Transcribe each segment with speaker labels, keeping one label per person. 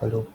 Speaker 1: Hello.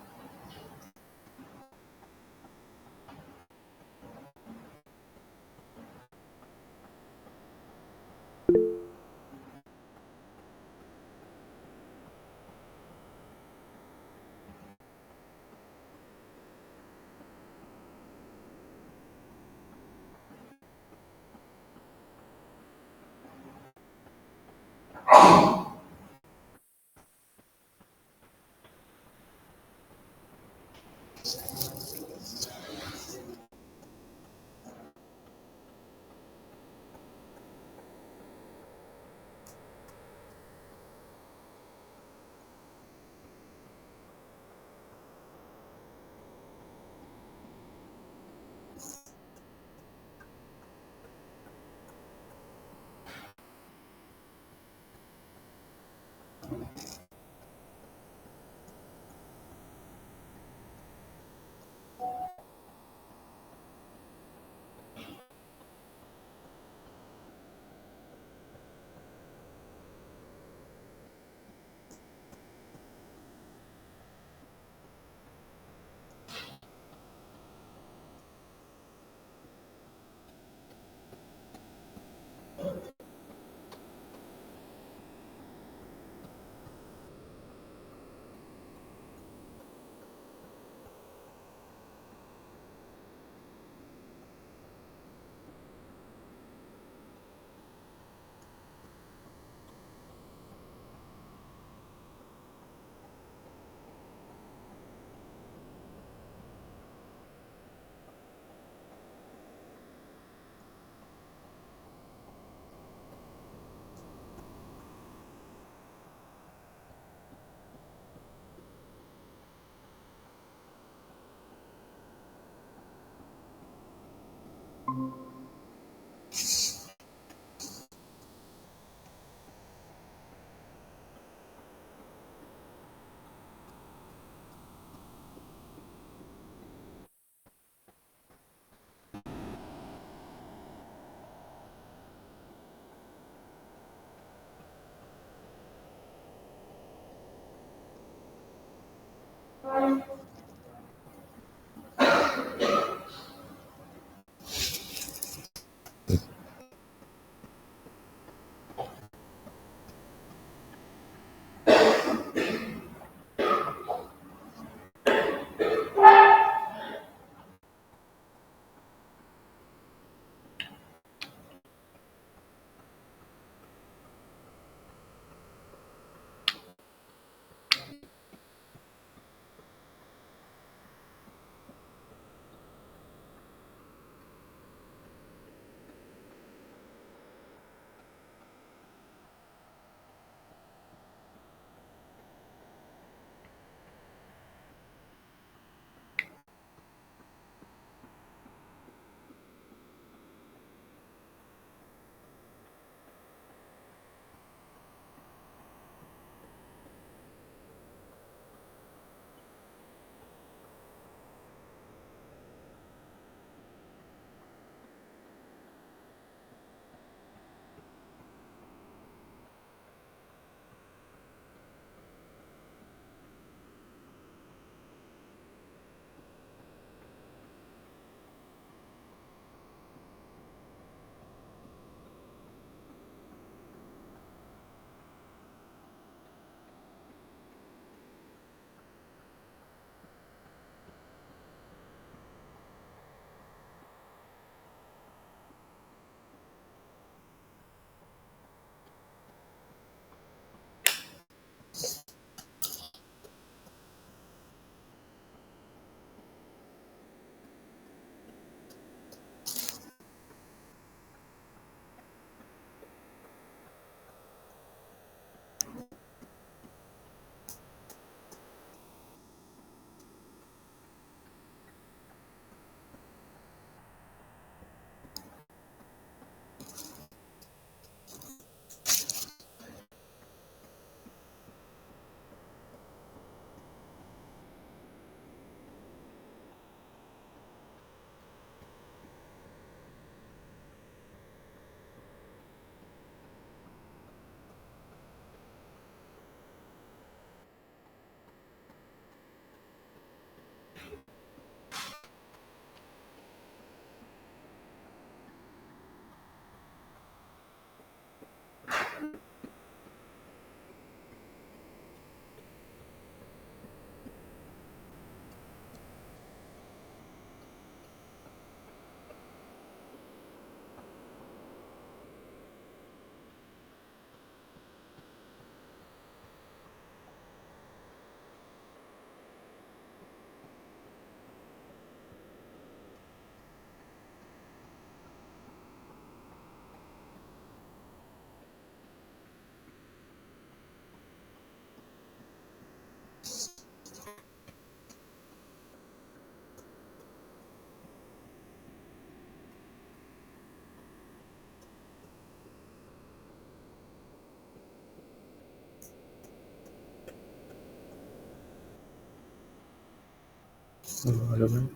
Speaker 1: Hello, man.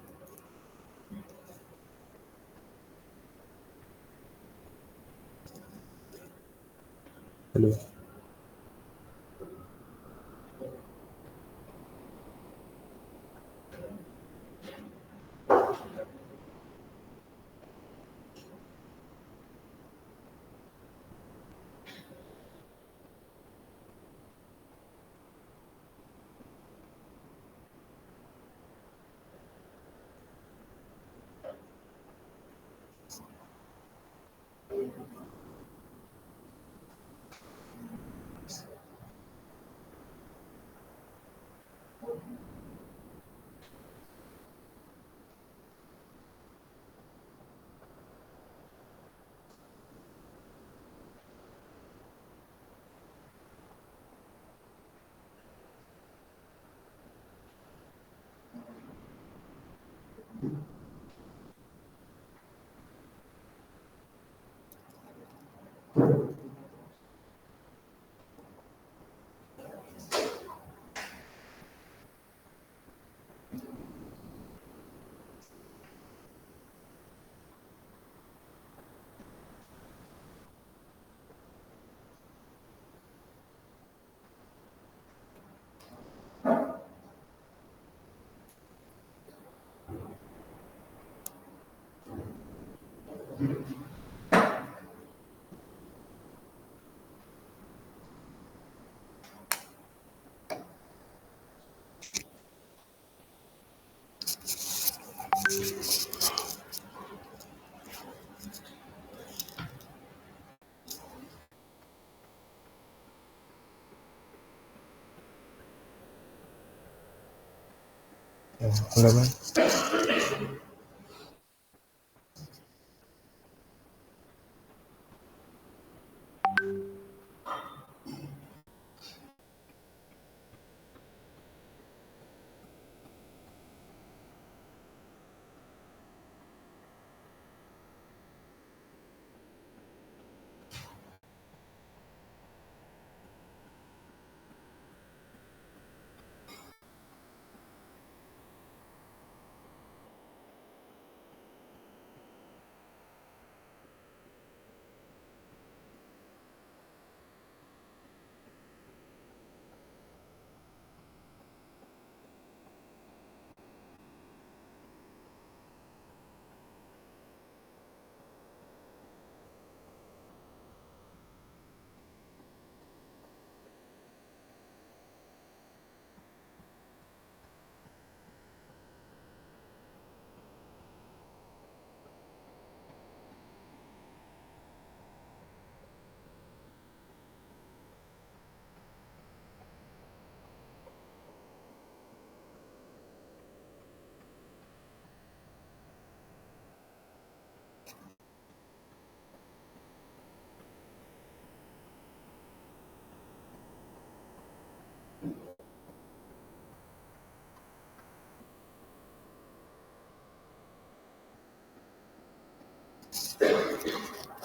Speaker 1: Hello. Hello, man.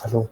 Speaker 1: Hello.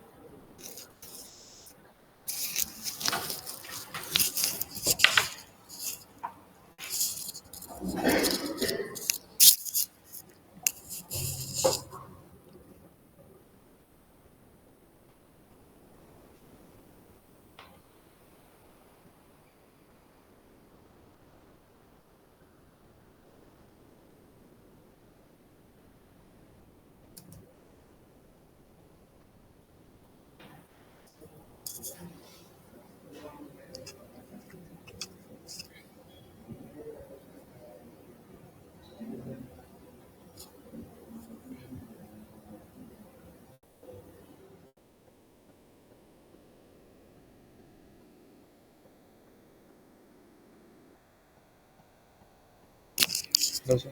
Speaker 1: Hello, sir.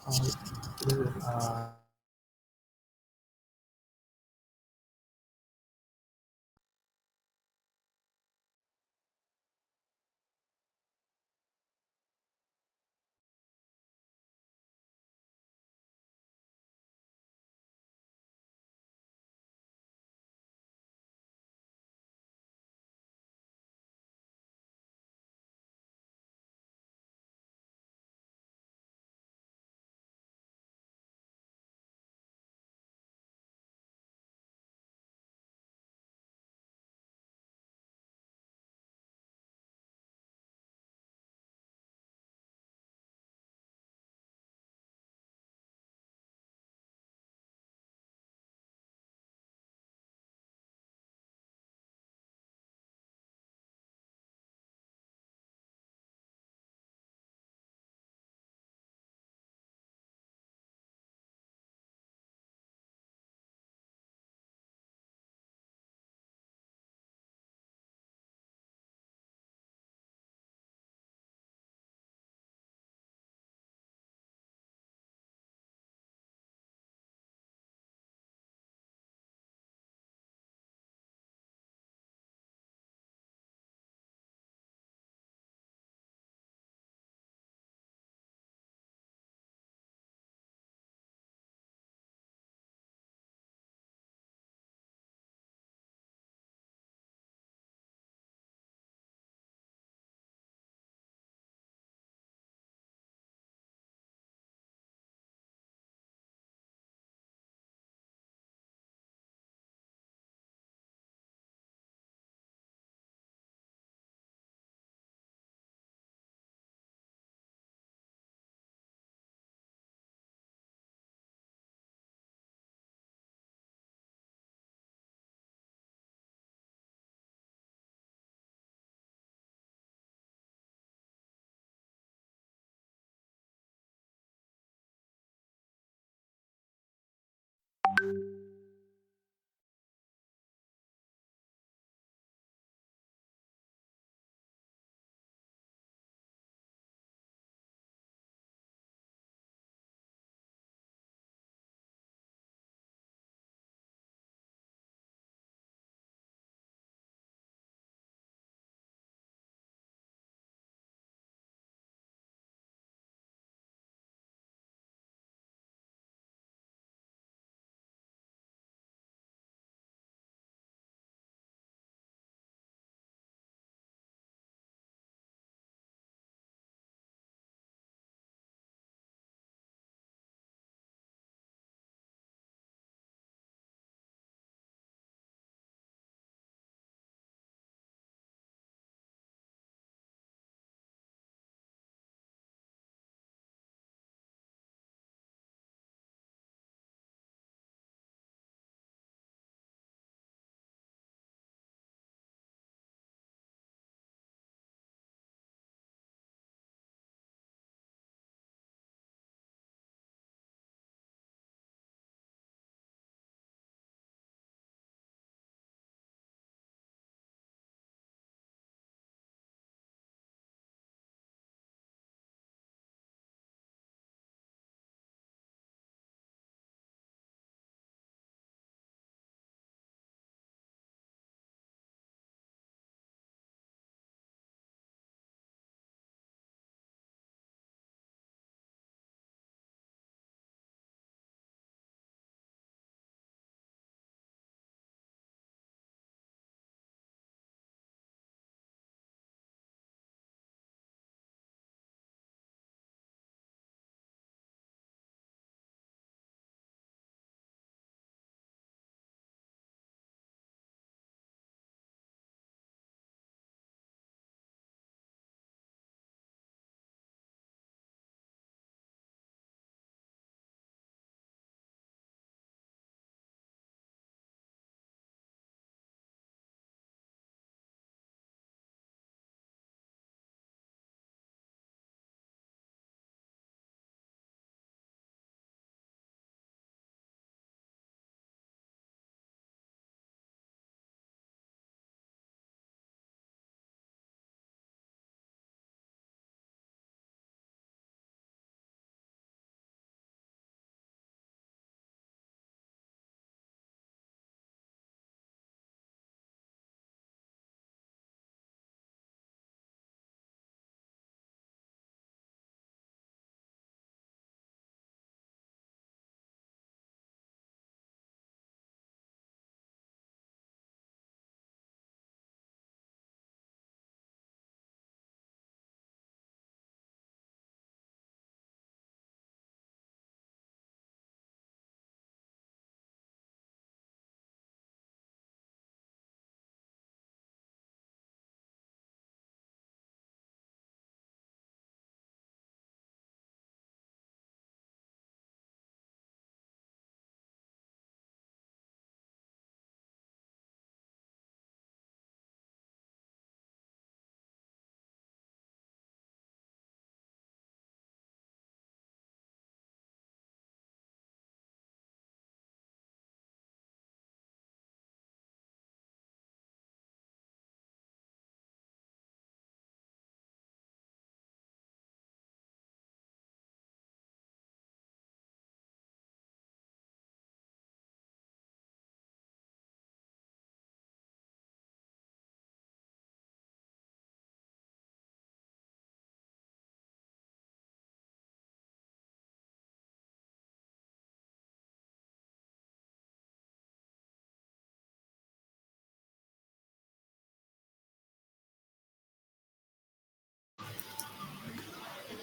Speaker 1: Uh,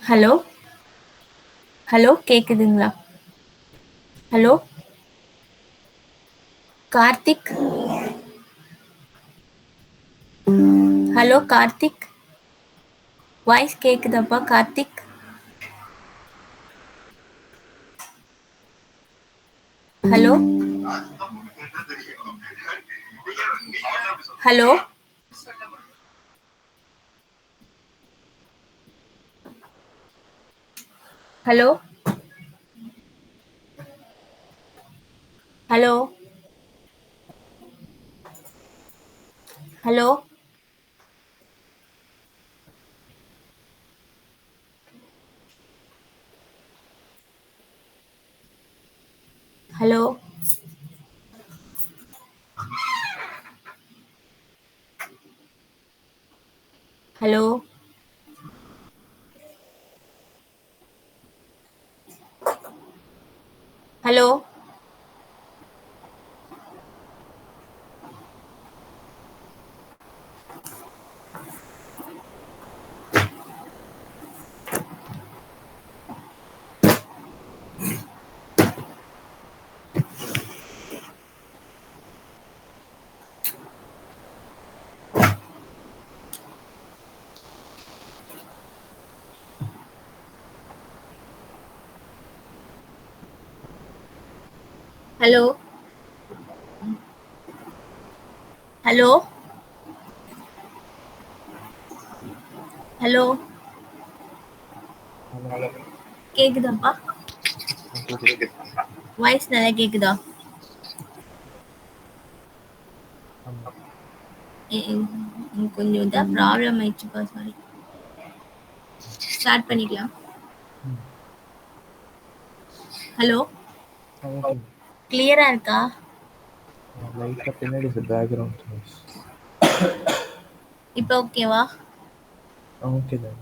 Speaker 2: hello hello கேக்குதுங்களா? Hello Karthik. Hello Karthik. Voice கேக்குதாப்பா Karthik? Hello hello hello hello hello hello hello hello hello hello hello
Speaker 1: hello.
Speaker 2: கேக்குதாப்பா?
Speaker 1: கேக்குது.
Speaker 2: Voice நல்லா கேக்குதா?
Speaker 1: ஆமா.
Speaker 2: கொஞ்சம் இதா problem ஆயிடுச்சுப்பா, sorry. Start பண்ணிக்கலாம்.
Speaker 1: ம்.
Speaker 2: Hello
Speaker 1: okay.
Speaker 2: கிளியரா இருக்கா?
Speaker 1: லைட்டா பின்னாடி பேக்ரவுண்ட் நாய்ஸ்.
Speaker 2: இப்போ ஓகேவா?
Speaker 1: ஓகே தான்.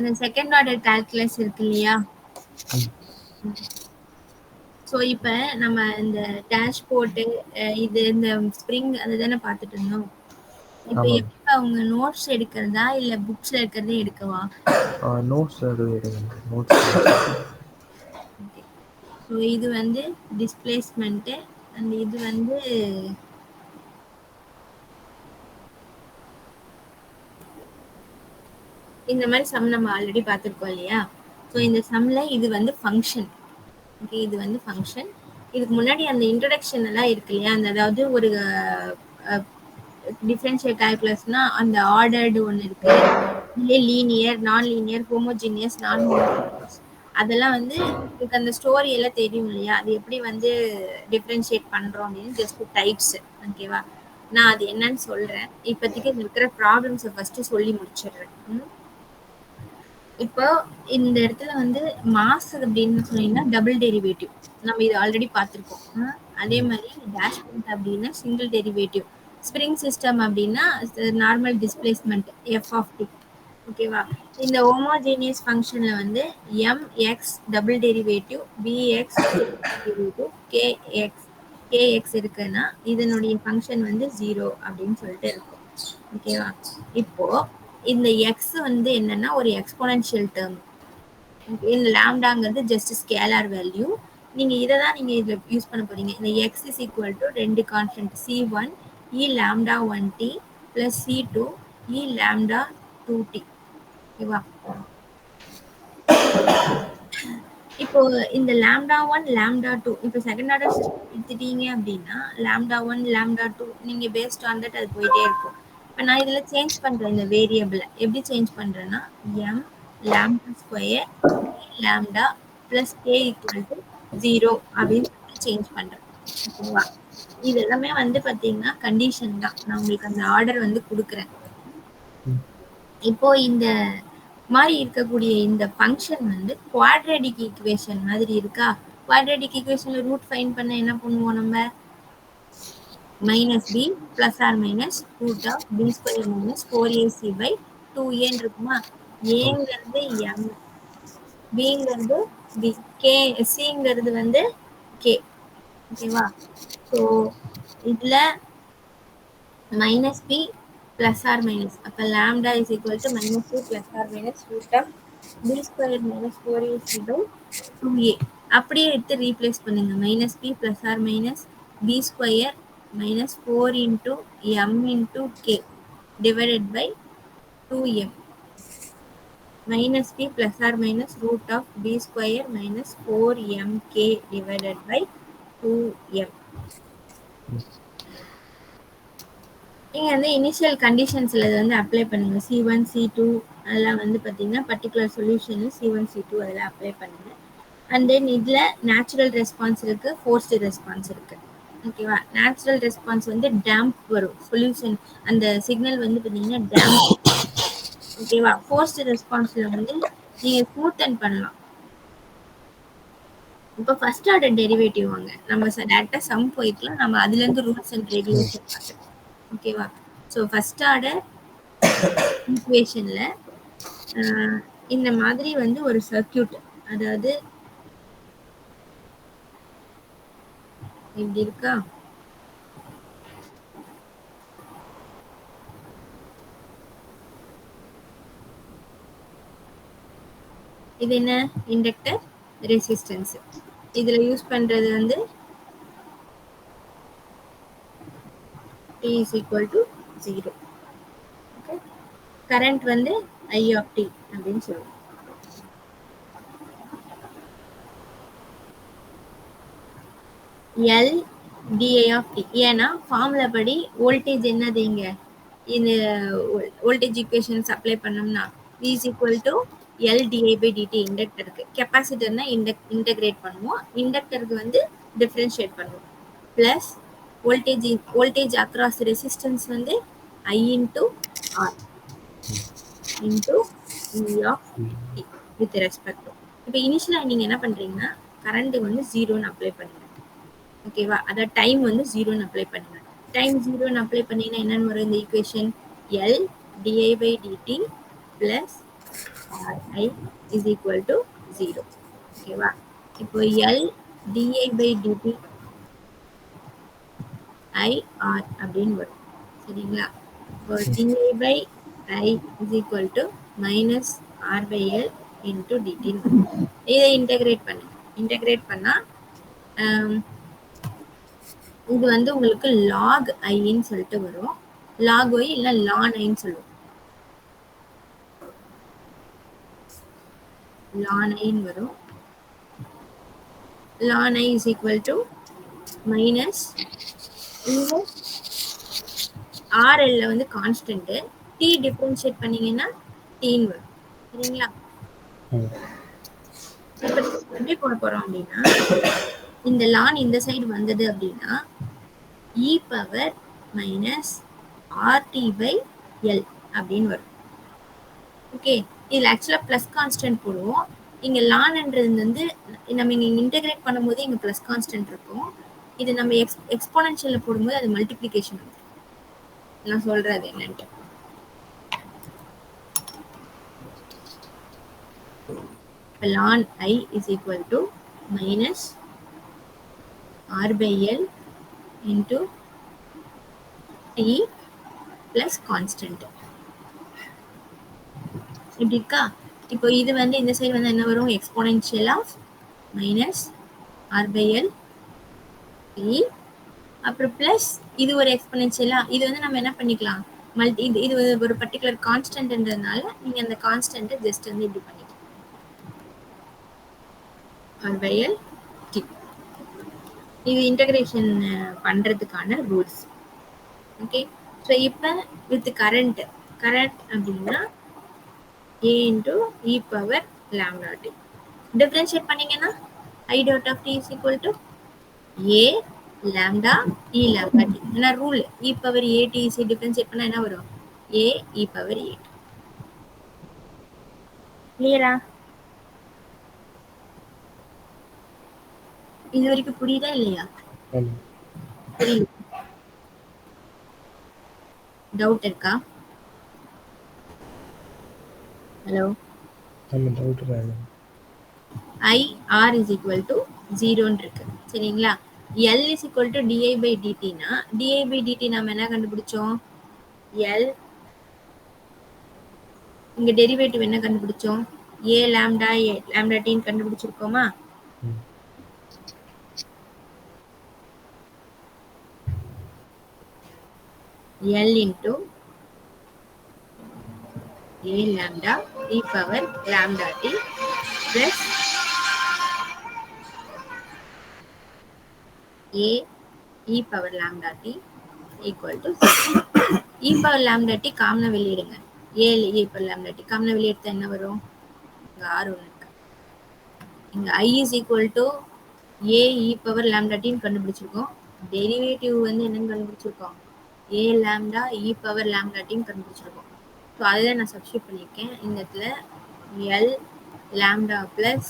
Speaker 2: அந்த செகண்ட் ஆர்டர் கால்குலஸ் இருக்கு இல்லையா? ஸோ இப்போ நம்ம இந்த டேஷ்போர்ட்டு இது இந்த ஸ்ப்ரிங் அது தானே பார்த்துட்டு இருந்தோம். இப்போ
Speaker 1: ஆமாம்.
Speaker 2: எப்போ அவங்க நோட்ஸ் எடுக்கிறதா இல்லை புக்ஸில் இருக்கிறதே எடுக்கவா?
Speaker 1: நோட்ஸ் எதுவும் எடுங்க. நோட்ஸ்.
Speaker 2: ஓகே. ஸோ இது வந்து டிஸ்பிளேஸ்மெண்ட்டு அண்ட் இது வந்து இந்த மாதிரி சம் நம்ம ஆல்ரெடி பார்த்துருக்கோம் இல்லையா? ஸோ இந்த சம்ல இது வந்து ஃபங்க்ஷன். ஓகே, இது வந்து ஃபங்க்ஷன். இதுக்கு முன்னாடி அந்த இன்ட்ரடக்ஷன் எல்லாம் இருக்கு இல்லையா? அந்த அதாவது ஒரு டிஃபரன்ஷியல் கால்குலஸ்னா அந்த ஆர்டர்டு ஒன்று இருக்கு, இல்லை லீனியர், நான் லீனியர், ஹோமோஜீனியஸ், நான் ஹோமோஜீனியஸ், அதெல்லாம் வந்து உங்களுக்கு அந்த ஸ்டோரி எல்லாம் தெரியும் இல்லையா? அது எப்படி வந்து டிஃபரன்ஷியேட் பண்றோம் அப்படின்னு ஜஸ்ட் டைப்ஸ். ஓகேவா? நான் அது என்னன்னு சொல்றேன். இப்போதைக்கு இருக்கிற ப்ராப்ளம்ஸை ஃபர்ஸ்ட் சொல்லி முடிச்சிடுறேன். இப்போ இந்த இடத்துல வந்து மாஸ் அப்படின்னு சொன்னீங்கன்னா டபுள் டெரிவேட்டிவ், நம்ம இது ஆல்ரெடி பார்த்துருக்கோம். அதே மாதிரி டேஷ்போர்ட் அப்படின்னா சிங்கிள் டெரிவேட்டிவ், ஸ்ப்ரிங் சிஸ்டம் அப்படின்னா normal displacement F of T. ஓகேவா? இந்த ஹோமோஜீனியஸ் ஃபங்க்ஷன்ல வந்து MX double derivative, BX derivative, KX இருக்குன்னா இதனுடைய ஃபங்க்ஷன் வந்து 0 அப்படின்னு சொல்லிட்டு இருக்கும். ஓகேவா? இப்போ இந்த எக்ஸ் வந்து என்னன்னா ஒரு எக்ஸ்போனன்ஷியல் டேர்ம். இந்த லாம்டாங்கிறது ஜஸ்ட் ஸ்கேலார் வேல்யூ. நீங்க இதை தான் நீங்க இதுல யூஸ் பண்ண போறீங்க. இந்த எக்ஸ் இஸ் ஈக்குவல் டு ரெண்டு கான்ஸ்டன்ட் C1 இ லாம்டா 1t பிளஸ் C2 இ லாம்டா 2t. ஓகேவா? இப்போ இந்த லாம்டா 1 லாம்டா 2 இப்போ செகண்ட் ஆர்டர் சிஸ்டம் எடுத்துட்டீங்க அப்படின்னா லாம்டா 1 லாம்டா 2 நீங்க பேஸ்ட் ஆன் தட் அது போயிட்டே இருக்கும். இப்போ நான் இதுல சேஞ்ச் பண்றேன். இந்த வேரியபிளை எப்படி சேஞ்ச் பண்றேன்னா M lambda square lambda plus K equal to 0 அப்படின்னு சொல்லிட்டு சேஞ்ச் பண்றேன். ஓகேவா? இது எல்லாமே வந்து பாத்தீங்கன்னா கண்டிஷன் தான். நான் உங்களுக்கு அந்த ஆர்டர் வந்து கொடுக்குறேன். இப்போ இந்த மாதிரி இருக்கக்கூடிய இந்த ஃபங்க்ஷன் வந்து குவாட்ரேட்டிக் ஈக்குவேஷன் மாதிரி இருக்கா? குவாட்ரேட்டிக் ஈக்குவேஷன்ல ரூட் ஃபைண்ட் பண்ண என்ன பண்ணுவோம் நம்ம? minus b plus or minus root of b square minus 4ac by 2a இருக்குமா? ஏங்கிறது m, bங்கிறது b, k, cங்கிறது வந்து k. ஓகேவா? ஸோ இதுல minus b plus or minus, அப்ப lambda is equal to minus b plus or minus root of b square minus 4ac by 2a. அப்படியே எடுத்து replace பண்ணுங்க. minus b plus or minus b square minus 4 into m into k divided by 2m. minus b plus or minus root of b square minus 4mk divided by 2m. நீங்க வந்து initial கண்டிஷன்ஸ்ல இதை வந்து apply பண்ணுங்க. C1 C2 அதெல்லாம் வந்து பார்த்தீங்கன்னா particular solution C1 C2 அதெல்லாம் apply பண்ணுங்க. அண்ட் தென் இதுல நேச்சுரல் ரெஸ்பான்ஸ் இருக்கு, ஃபோர்ஸ்டு ரெஸ்பான்ஸ் இருக்கு. ஓகேவா? நேச்சுரல் ரெஸ்பான்ஸ் வந்து டேம்ப் வரும் சொல்யூஷன், அந்த சிக்னல் வந்து பார்த்தீங்கன்னா டேம்ப். ஓகேவா? ஃபோர்ஸ்டு ரெஸ்பான்ஸ்ல வந்து நீங்க ஸ்மூத் அண்ட் பண்ணலாம். இப்போ ஃபர்ஸ்ட் ஆர்டர் டெரிவேட்டிவ் வாங்க, நம்ம டேரக்டா சம் போய்க்கலாம். நம்ம அதுல இருந்து ரூல்ஸ் அண்ட் ரெகுலேஷன் பார்க்கலாம். ஓகேவா? ஸோ ஃபர்ஸ்ட் ஆர்டர் ஈக்குவேஷன்ல இந்த மாதிரி வந்து ஒரு சர்க்கியூட், அதாவது இப்படி இருக்கா? இது என்ன? Inductor resistance. இதுல யூஸ் பண்றது வந்து t is equal to 0. Okay. Current வந்து I of t அப்படின்னு சொல்லுவோம். L di of t. ஏன்னா ஃபார்முலா படி வோல்டேஜ் என்னது இங்க? இந்த வோல்டேஜ் ஈக்குவேஷன்ஸ் அப்ளை பண்ணோம்னா V is equal to L di by dt இண்டக்டருக்கு. கெப்பாசிட்டர்னா இன்டகிரேட் பண்ணுவோம், இண்டக்டருக்கு வந்து டிஃபரன்ஷியேட் பண்ணுவோம். பிளஸ் வோல்டேஜ் அக்ராஸ் ரெசிஸ்டன்ஸ் வந்து I into R into E of t with respect to. இப்போ இனிஷியலாக நீங்கள் என்ன பண்ணுறீங்கன்னா கரண்ட் வந்து 0ன்னு அப்ளை பண்ணுங்க. ஓகேவா? அதாவது டைம் வந்து 0ன்னு அப்ளை பண்ணுங்க. டைம் 0ன்னு அப்ளை பண்ணீங்கன்னா என்னன்னு வரும் இந்த equation? L di by dt plus Ri is equal to 0. ஓகேவா? இப்போ L di by dt IR அப்படின்னு வரும். சரிங்களா? இப்போ di by I is equal to minus R by L into dt. இதை இன்டகிரேட் பண்ணுங்க. இன்டகிரேட் பண்ணா இது வந்து உங்களுக்கு log iன்னு சொல்லிட்டு வரும். log y இல்ல ln iன்னு சொல்லுவோம். ln iன்னு வரும். ln I is equal to minus இங்க RL வந்து கான்ஸ்டன்ட், t டிஃபரன்ஷியேட் பண்ணீங்கன்னா tன்னு வரும். சரிங்களா? இப்போ எப்படி போட போறோம் அப்படின்னா, இந்த லான் இந்த சைடு வந்தது அப்படின்னா e power minus RT by L அப்படின்னு வரும். ஓகே, இதில் ஆக்சுவலாக ப்ளஸ் கான்ஸ்டன்ட் போடுவோம். இங்கே லான்ன்றது வந்து நம்ம இங்கே இன்டெகிரேட் பண்ணும்போது இங்கே ப்ளஸ் கான்ஸ்டன்ட் இருக்கும். இது நம்ம எக்ஸ்போனன்ஷியலில் போடும்போது அது மல்டிப்ளிகேஷன் வரும். நான் சொல்றது என்னன்ட்டு ln I is equal to minus R by L into T plus constant. இப்படி இருக்கா? இப்போ இது வந்து இந்த சைடு வந்து என்ன வரும்? Exponential of minus R by L T, அப்புறம் பிளஸ் இது ஒரு எக்ஸ்போனன்ஷியலா, இது வந்து நம்ம என்ன பண்ணிக்கலாம், இது ஒரு பர்டிகுலர் கான்ஸ்டன்ட்ன்றதுனால நீங்க அந்த கான்ஸ்டன்ட்டை ஜஸ்ட் வந்து இப்படி பண்ணிக்கலாம். R by L T. இது இன்டகிரேஷன் பண்றதுக்கான ரூல்ஸ். ஓகே, ஸோ இப்போ வித் கரண்ட் அப்படின்னா a into e power lambda t. Differentiate பண்ணீங்கன்னா I dot of t is equal to a lambda e lambda t. என்ன rule? e power a t is differentiate பண்ணா என்ன வரும்? a e power a t. கிளியரா? இது வரைக்கும் புரியுதா இல்லையா? புரியுது. டவுட் இருக்கா? ஹலோ?
Speaker 1: ஆமாம், டவுட் தான்.
Speaker 2: I R is equal to 0 இருக்கு. சரிங்களா? L is equal to di by dt னா di by dt நாம என்ன கண்டுபிடிச்சோம்? L இங்க டெரிவேட்டிவ் என்ன கண்டுபிடிச்சோம்? A lambda t ன்னு கண்டுபிடிச்சிருக்கோமா?
Speaker 1: ம்.
Speaker 2: L into A lambda e power lambda t plus A e power lambda t equal to 0. e power lambda t காமனா வெளியிடுங்க. A e power lambda t காமனா வெளியிட்டா என்ன வரும்? இங்க R ஒன்று இருக்கு. இங்க I is equal to A e power lambda t ன்னு கண்டுபிடிச்சிருக்கோம். டெரிவேட்டிவ் வந்து என்னன்னு கண்டுபிடிச்சிருக்கோம்? A lambda e power lambda t ன்னு கண்டுபிடிச்சிருக்கோம். ஸோ அதுதான் நான் சப்ஸ்டியூட் பண்ணியிருக்கேன். இந்த இடத்துல L lambda plus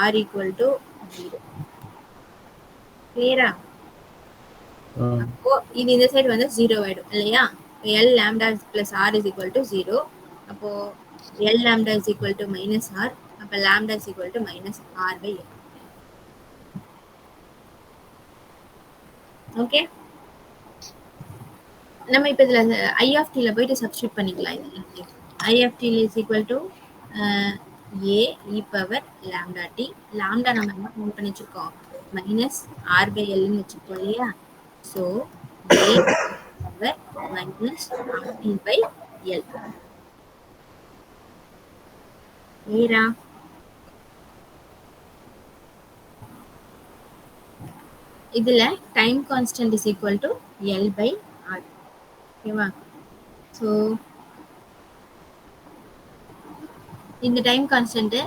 Speaker 2: R equal to 0. கிளியரா? அப்போ இது இந்த சைடு வந்து 0 ஆயிடும் இல்லையா? L lambda plus R is equal to 0. அப்போ L lambda is equal to minus R. அப்போ lambda is equal to minus R by L. Okay, நம்ம இப்போ இதில் ஐ ஆஃப் டியில் போயிட்டு சப்ஸ்டியூட் பண்ணிக்கலாம். இது I of D is equal to A e power lambda t. Lambda நம்ம என்ன ஃபோன் பண்ணி வச்சுருக்கோம்? மைனஸ் ஆர் பை எல்னு வச்சுருக்கோம் இல்லையா? So A power minus RT by L. ஏரா இதில் time constant is equal to L by R. ஓகேவா? ஸோ இந்த டைம் கான்ஸ்டன்ட்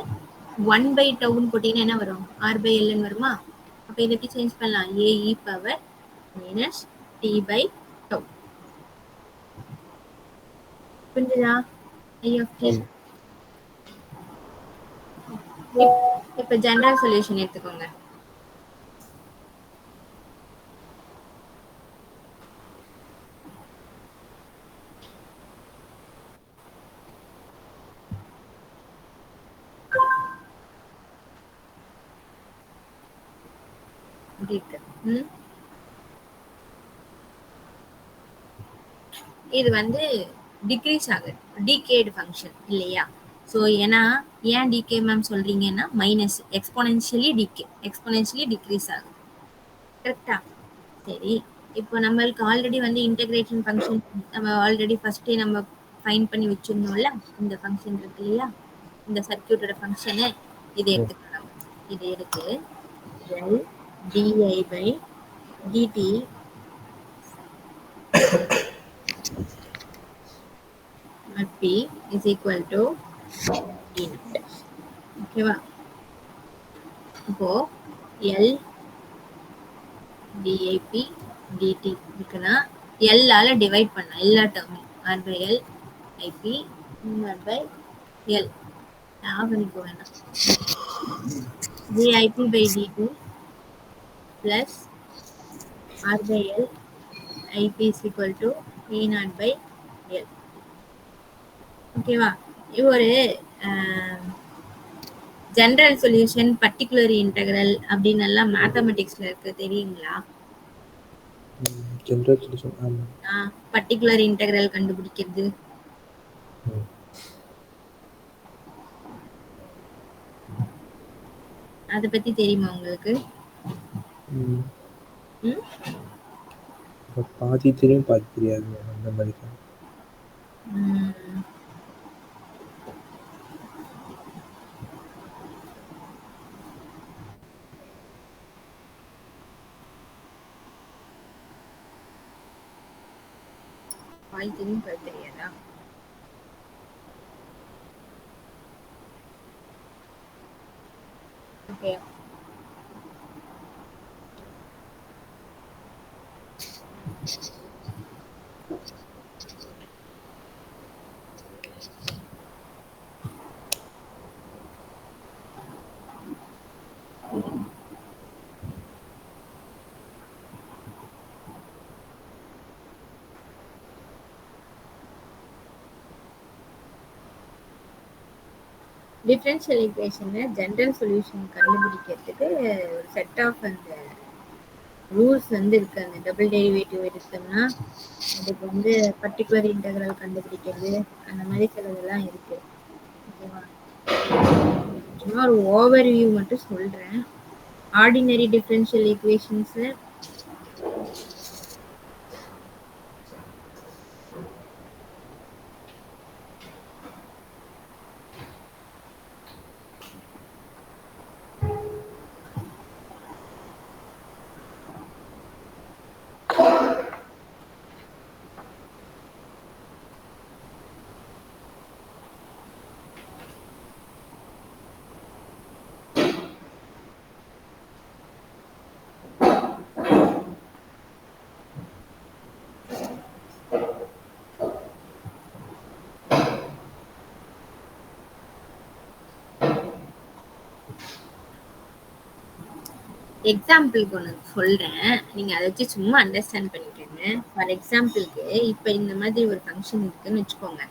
Speaker 2: 1 by டவுன்னு போட்டிங்கன்னா என்ன வரும்? ஆர் பை எல்னு வருமா? அப்போ இதை எப்படி சேஞ்ச் பண்ணலாம்? ஏ e power minus t by டவு. புரிஞ்சுதா? ஐ ஆஃப் டி. இப்போ ஜெனரல் சொல்யூஷன் எடுத்துக்கோங்க. இது வந்து டிக்ரீஸ் ஆகுது, டிகேடு ஃபங்க்ஷன் இல்லையா? ஸோ ஏன்னா ஏன் டிகே மேம் சொல்றீங்கன்னா மைனஸ் எக்ஸ்போனென்ஷியலி டிக்ரீஸ் ஆகுது. கரெக்டா? சரி, இப்போ நம்மளுக்கு ஆல்ரெடி வந்து இன்டகிரேஷன் ஃபங்க்ஷன் நம்ம ஆல்ரெடி ஃபர்ஸ்டே நம்ம ஃபைன் பண்ணி வச்சிருந்தோம்ல. இந்த ஃபங்க்ஷன் இருக்கு இல்லையா, இந்த சர்க்கியூட்டோட ஃபங்க்ஷனு. இதை எடுத்துக்கலாம். இதை எடுத்து L DI by DT p is equal to e naught. ஓகேவா? இப்போ L dip dt இருக்குன்னா L ஆல டிவைட் பண்ண எல்லா டேர்மையும் R by L IP R by L பண்ணிக்கோ வேணாம். dip by dt plus R by L IP is equal to E naught by L. ஓகேவா? இது ஒரு ஜெனரல் சொல்யூஷன், பர்டிகுலர் இன்டெக்ரல் அப்படின்னு எல்லாம் மேத்தமெட்டிக்ஸ்ல இருக்கு, தெரியுங்களா?
Speaker 1: General solution. ஆமாம்.
Speaker 2: பர்டிகுலர் இன்டெக்ரல் கண்டுபிடிக்கிறது. அதை பத்தி தெரியுமா உங்களுக்கு?
Speaker 1: பாதி தெரியும், பாதி தெரியாது, அந்த மாதிரி தான்.
Speaker 2: பாதி தெரியும், பாதி தெரியாதா? ஓகே, டிஃபரன்ஷியல் ஈக்குவேஷன்ல ஜெனரல் சொல்யூஷன் கண்டுபிடிக்கிறதுக்கு ஒரு செட் ஆஃப் அந்த ரூல்ஸ் வந்து இருக்கு. அந்த டபுள் டெரிவேட்டிவ் எடுத்தோம்னா அதுக்கு வந்து பர்டிகுலர் இன்டெக்ரல் கண்டுபிடிக்கிறது அந்த மாதிரி சிலதெல்லாம் இருக்கு. ஓகேவா? சும்மா ஒரு ஓவர் வியூ மட்டும் சொல்றேன். ஆர்டினரி டிஃபரன்ஷியல் ஈக்குவேஷன்ஸ்ல எக்ஸாம்பிளுக்கு ஒன்று சொல்றேன். நீங்க அதை வச்சு சும்மா அண்டர்ஸ்டாண்ட் பண்ணிக்கோங்க. ஃபார் எக்ஸாம்பிளுக்கு இப்போ இந்த மாதிரி ஒரு ஃபங்க்ஷன் இருக்குன்னு வச்சுக்கோங்க.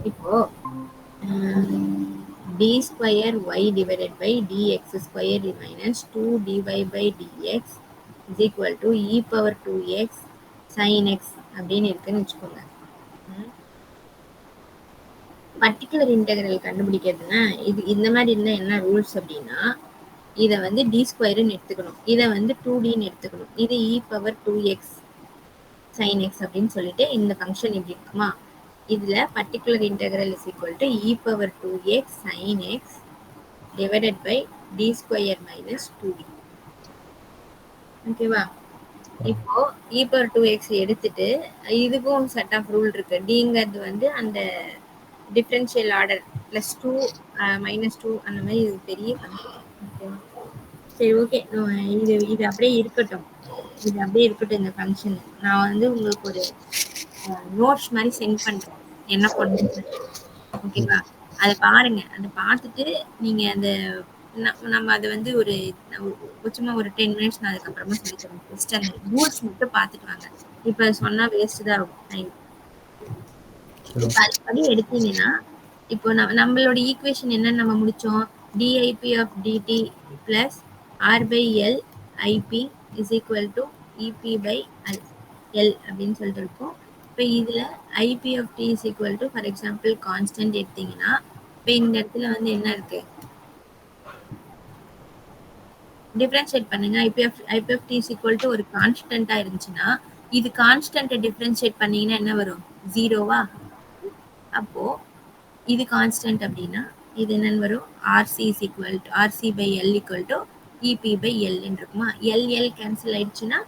Speaker 2: இப்போ d square y divided by dx square minus 2 dy by dx is equal to e power 2x sin x அப்படின்னு இருக்குன்னு வச்சுக்கோங்க. பர்டிகுலர் இன்டெக்ரல் கண்டுபிடிக்கிறதுனா இது இந்த மாதிரி இருந்தால் என்ன ரூல்ஸ் அப்படின்னா, இதை வந்து டி ஸ்கொயர்னு எடுத்துக்கணும், இதை வந்து 2dன்னு எடுத்துக்கணும், இது e power 2x sin x அப்படின்னு சொல்லிட்டு இந்த ஃபங்க்ஷன் இப்படி இருக்குமா, இதுல particular integral is equal to e power 2x sin x divided by d square minus 2d. ஓகேவா? இப்போ இ பவர் 2x எடுத்துட்டு இதுக்கும் செட் ஆஃப் ரூல் இருக்கு. டிங்கிறது வந்து அந்த டிஃபரன்ஷியல் ஆர்டர் +2 -2 அந்த மாதிரி இது பெரிய ஃபங்க்ஷன். சரி, ஓகே, இது அப்படியே இருக்கட்டும். இது அப்படியே இருக்கட்டும் இந்த ஃபங்க்ஷன். நான் வந்து உங்களுக்கு ஒரு நோட்ஸ் மாதிரி சென்ட் பண்றேன் என்ன பண்ணுங்க. ஓகேவா? அதை பாருங்க. அதை பார்த்துட்டு நீங்க அந்த நம்ம அதை வந்து ஒரு சும்மா ஒரு 10 மினிட்ஸ் நான் அதுக்கப்புறமா சொல்லித்தரேன். ஜஸ்ட் அந்த ரூல்ஸ் மட்டும் பார்த்துட்டு வாங்க. இப்போ சொன்னா வேஸ்ட் தான் ஆகும் டைம். இப்போ அதுபடி எடுத்தீங்கன்னா இப்போ நம்மளோட ஈக்குவேஷன் என்னன்னு நம்ம முடிச்சோம். dip of dt plus r by l ip is equal to ep by l அப்படின்னு சொல்லிட்டு இருக்கும். இப்போ இதுல ip of t is equal to for example constant எடுத்தீங்கன்னா இப்போ இந்த இடத்துல வந்து என்ன இருக்கு, டிஃபரன்ஷியேட் பண்ணுங்க. ip of t is equal to ஒரு கான்ஸ்டன்டா இருந்துச்சுன்னா இது கான்ஸ்டன்ட்டை டிஃபரன்ஷியேட் பண்ணீங்கன்னா என்ன வரும், ஜீரோவா? அப்போ இது கான்ஸ்டன்ட் அப்படின்னா இது என்னன்னு வரும், RC is equal to RC by L equal to EP by எல்ன்னு இருக்குமா. எல் கேன்சல் ஆயிடுச்சுன்னா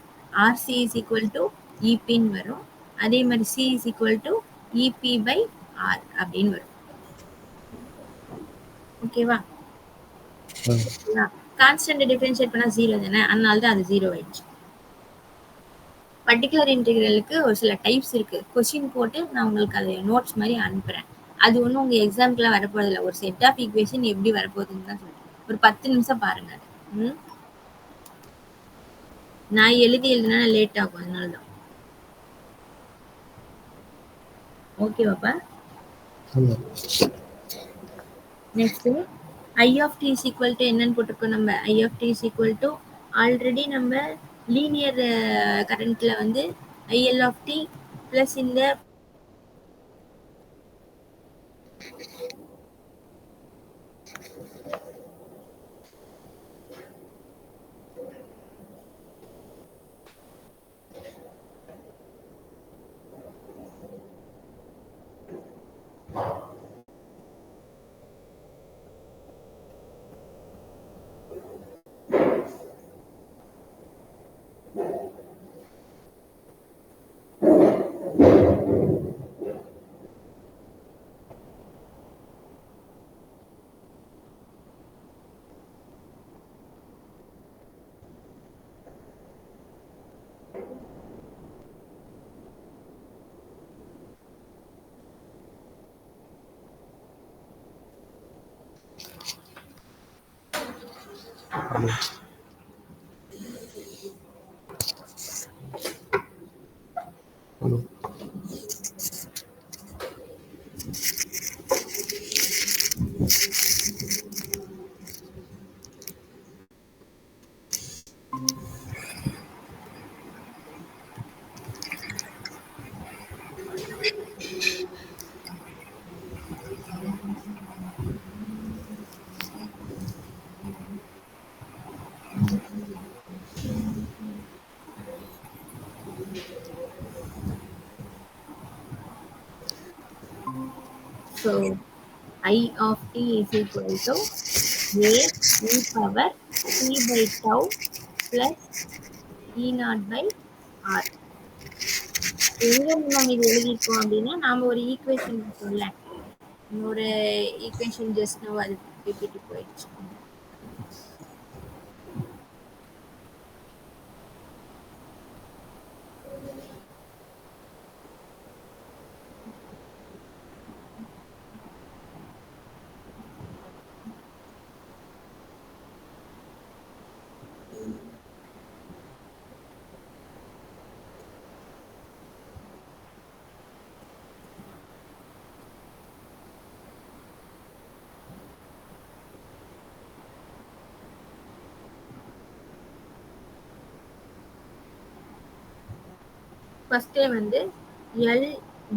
Speaker 2: ஆர்சி இஸ் ஈக்குவல் டு இபின்னு வரும். அதே மாதிரி C is equal to EP by R அப்படின்னு வரும். ஓகேவா? கான்ஸ்டன்ட் டிஃபரன்ஷியேட் பண்ணா ஜீரோ தானே, அதனால தான் அது ஜீரோ ஆயிடுச்சு. பர்டிகுலர் இன்டெக்ரலுக்கு ஒரு சில டைப்ஸ் இருக்கு. கொஸ்டின் போட்டு நான் உங்களுக்கு அதை நோட்ஸ் மாதிரி அனுப்புறேன். அது ஒன்றும் உங்க எக்ஸாம்க்குலாம் வரப்போறது இல்லை. ஒரு செட் ஆஃப் ஈக்குவேஷன் எப்படி வரப்போகுதுன்னு தான் சொல்றேன். ஒரு 10 நிமிஷம் பாருங்க. நான் எழுதினா லேட் ஆகும், அதனால தான். ஓகேவாப்பா? Next I of D is equal to என்னன்னு போட்டிருக்கோம் நம்ம. I of D is equal to already நம்ம லீனியர் கரண்ட்ல வந்து ஐஎல் ஆஃப் டி பிளஸ் இந்த
Speaker 1: ஆமாம். Hello.
Speaker 2: So I of t is equal to a e power t by tau plus e naught by r. எங்க நம்ம இது எழுதிருக்கோம் அப்படின்னா நாம ஒரு ஈக்குவேஷன் இருக்கும்ல, ஒரு ஈக்குவேஷன் ஜஸ்ட் நம்ம அது பிபிடி போயிடுச்சு. ஃபர்ஸ்ட் வந்து L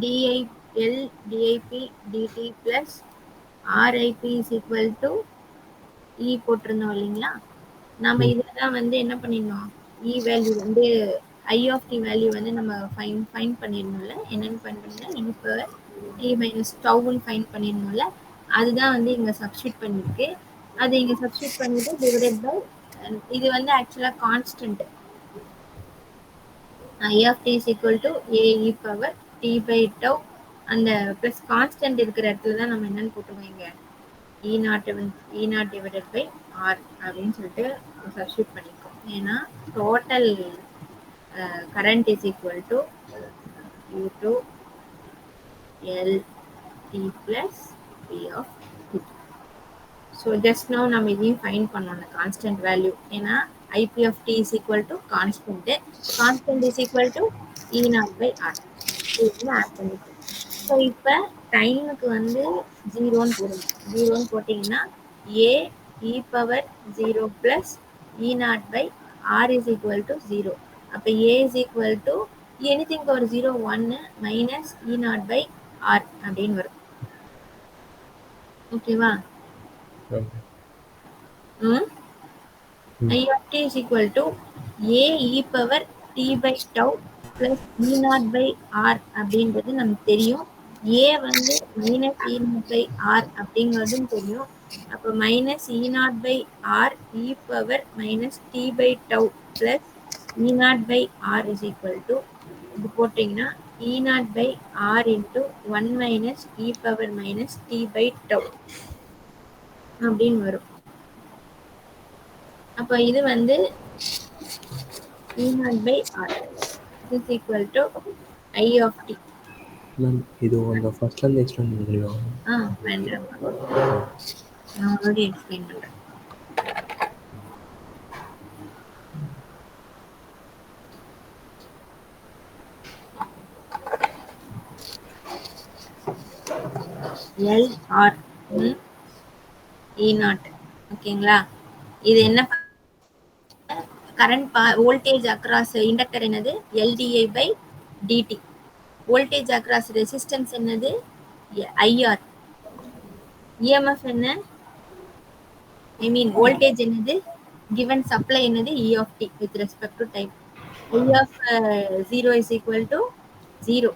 Speaker 2: dip dt plus RIP is equal to E போட்டிருந்தோம் இல்லைங்களா? நம்ம இதெல்லாம் வந்து என்ன பண்ணிடணும், E வேல்யூ வந்து I of t வேல்யூ வந்து நம்ம ஃபைன் பண்ணிடணும்ல. என்னன்னு பண்ணுறோம்னா E பவர் t மைனஸ் டவுன்னு ஃபைன் பண்ணிடணும்ல. அதுதான் வந்து இங்கே சப்ஸ்டியூட் பண்ணிருக்கு. அது இங்கே சப்ஸ்டியூட் பண்ணிட்டு டிவைடட் பை, இது வந்து ஆக்சுவலாக constant I of t is equal to a e power t by tau. அந்த ப்ளஸ் கான்ஸ்டன்ட் இருக்கிற இடத்துல தான் நம்ம என்னன்னு போட்டுருவோம், இங்கே E naught divided by R அப்படின்னு சொல்லிட்டு சப்ஸ்டியூட் பண்ணியிருக்கோம். ஏன்னா total current is equal to U2 L T plus P of T. So just now நம்ம இதையும் ஃபைன் பண்ணோம் அந்த கான்ஸ்டன்ட் வேல்யூ. ஏன்னா IP of D is equal to constant is equal to E not by R. இது வந்து add பண்ணிக்கணும். So இப்போ டைமுக்கு வந்து ஜீரோன்னு போட்டிங்கன்னா A e power 0 plus e not by R is equal to 0. அப்போ A is equal to anything power 0 1 minus e not by R அப்படின்னு வரும். ஓகேவா? I of t is equal to a e power t by tau plus e naught by r அப்படின்றது நமக்கு தெரியும். a வந்து minus e naught by r அப்படிங்கிறதும் தெரியும். அப்போ minus e naught by r e power minus t by tau plus e naught by r is equal to, இது போட்டிங்கன்னா e naught by r into 1 minus e power minus t by tau அப்படின்னு வரும். அப்போ இது வந்து E naught by R is equal to I of t.
Speaker 1: Ma'am இது உங்க ஃபர்ஸ்ட்லேருந்து explain பண்ண முடியுமா?
Speaker 2: பண்ணுறேன். நான் ஆல்ரெடி எக்ஸ்பிளைன் பண்ணுறேன். LR E not. ஓகேங்களா? இது என்ன கரண்ட் வோல்டேஜ் அக்ராஸ் இண்டக்டர் என்னது LDI by dt. Voltage across resistance என்னது IR. EMF என்ன, ஐ மீன் வோல்டேஜ் என்னது, given supply என்னது E of t with respect to time. I of 0 is equal to 0.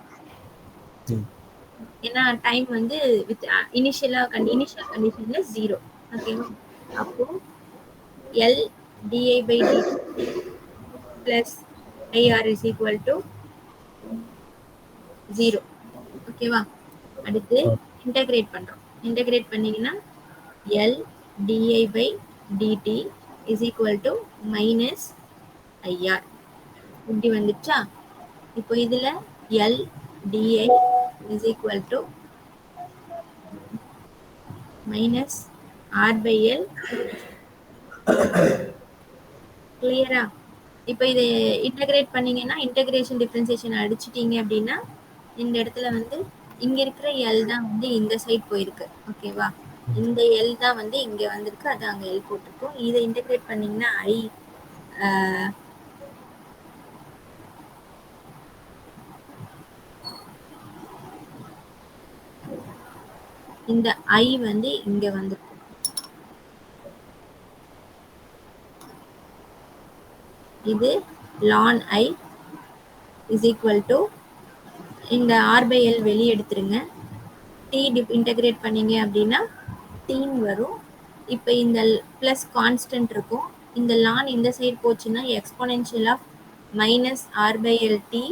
Speaker 2: ஏன்னா டைம் வந்து வித் இனிஷியல் கண்டிஷன்ல 0. ஓகேவா? அப்போ L di by dt plus IR is equal to 0. ஓகேவா? அடுத்து இன்டகிரேட் பண்றோம். இன்டகிரேட் பண்ணீங்கன்னா L di by dt is equal to minus IR. இப்படி வந்துச்சா? இப்போ இதுல L di is equal to minus R by L கிளியரா? இப்போ இதை இன்டகிரேட் பண்ணீங்கன்னா இன்டகிரேஷன் டிஃபரன்சியேஷன் அடிச்சிட்டீங்க அப்படின்னா இந்த இடத்துல வந்து இங்க இருக்கிற எல் தான் வந்து இந்த சைட் போயிருக்கு. ஓகேவா? இந்த எல் தான் வந்து இங்க வந்திருக்கு, அது அங்க எல் போட்டிருக்கோம். இதை இன்டகிரேட் பண்ணீங்கன்னா ஐ இந்த ஐ வந்து இங்க வந்திருக்கும். இது ln i is equal to இந்த r by l வெளியே எடுத்துருங்க. t இன்டகிரேட் பண்ணீங்க அப்படின்னா டீன்னு வரும். இப்போ இந்த பிளஸ் கான்ஸ்டன்ட் இருக்கும். இந்த ln இந்த சைடு போச்சுன்னா exponential of minus R by L T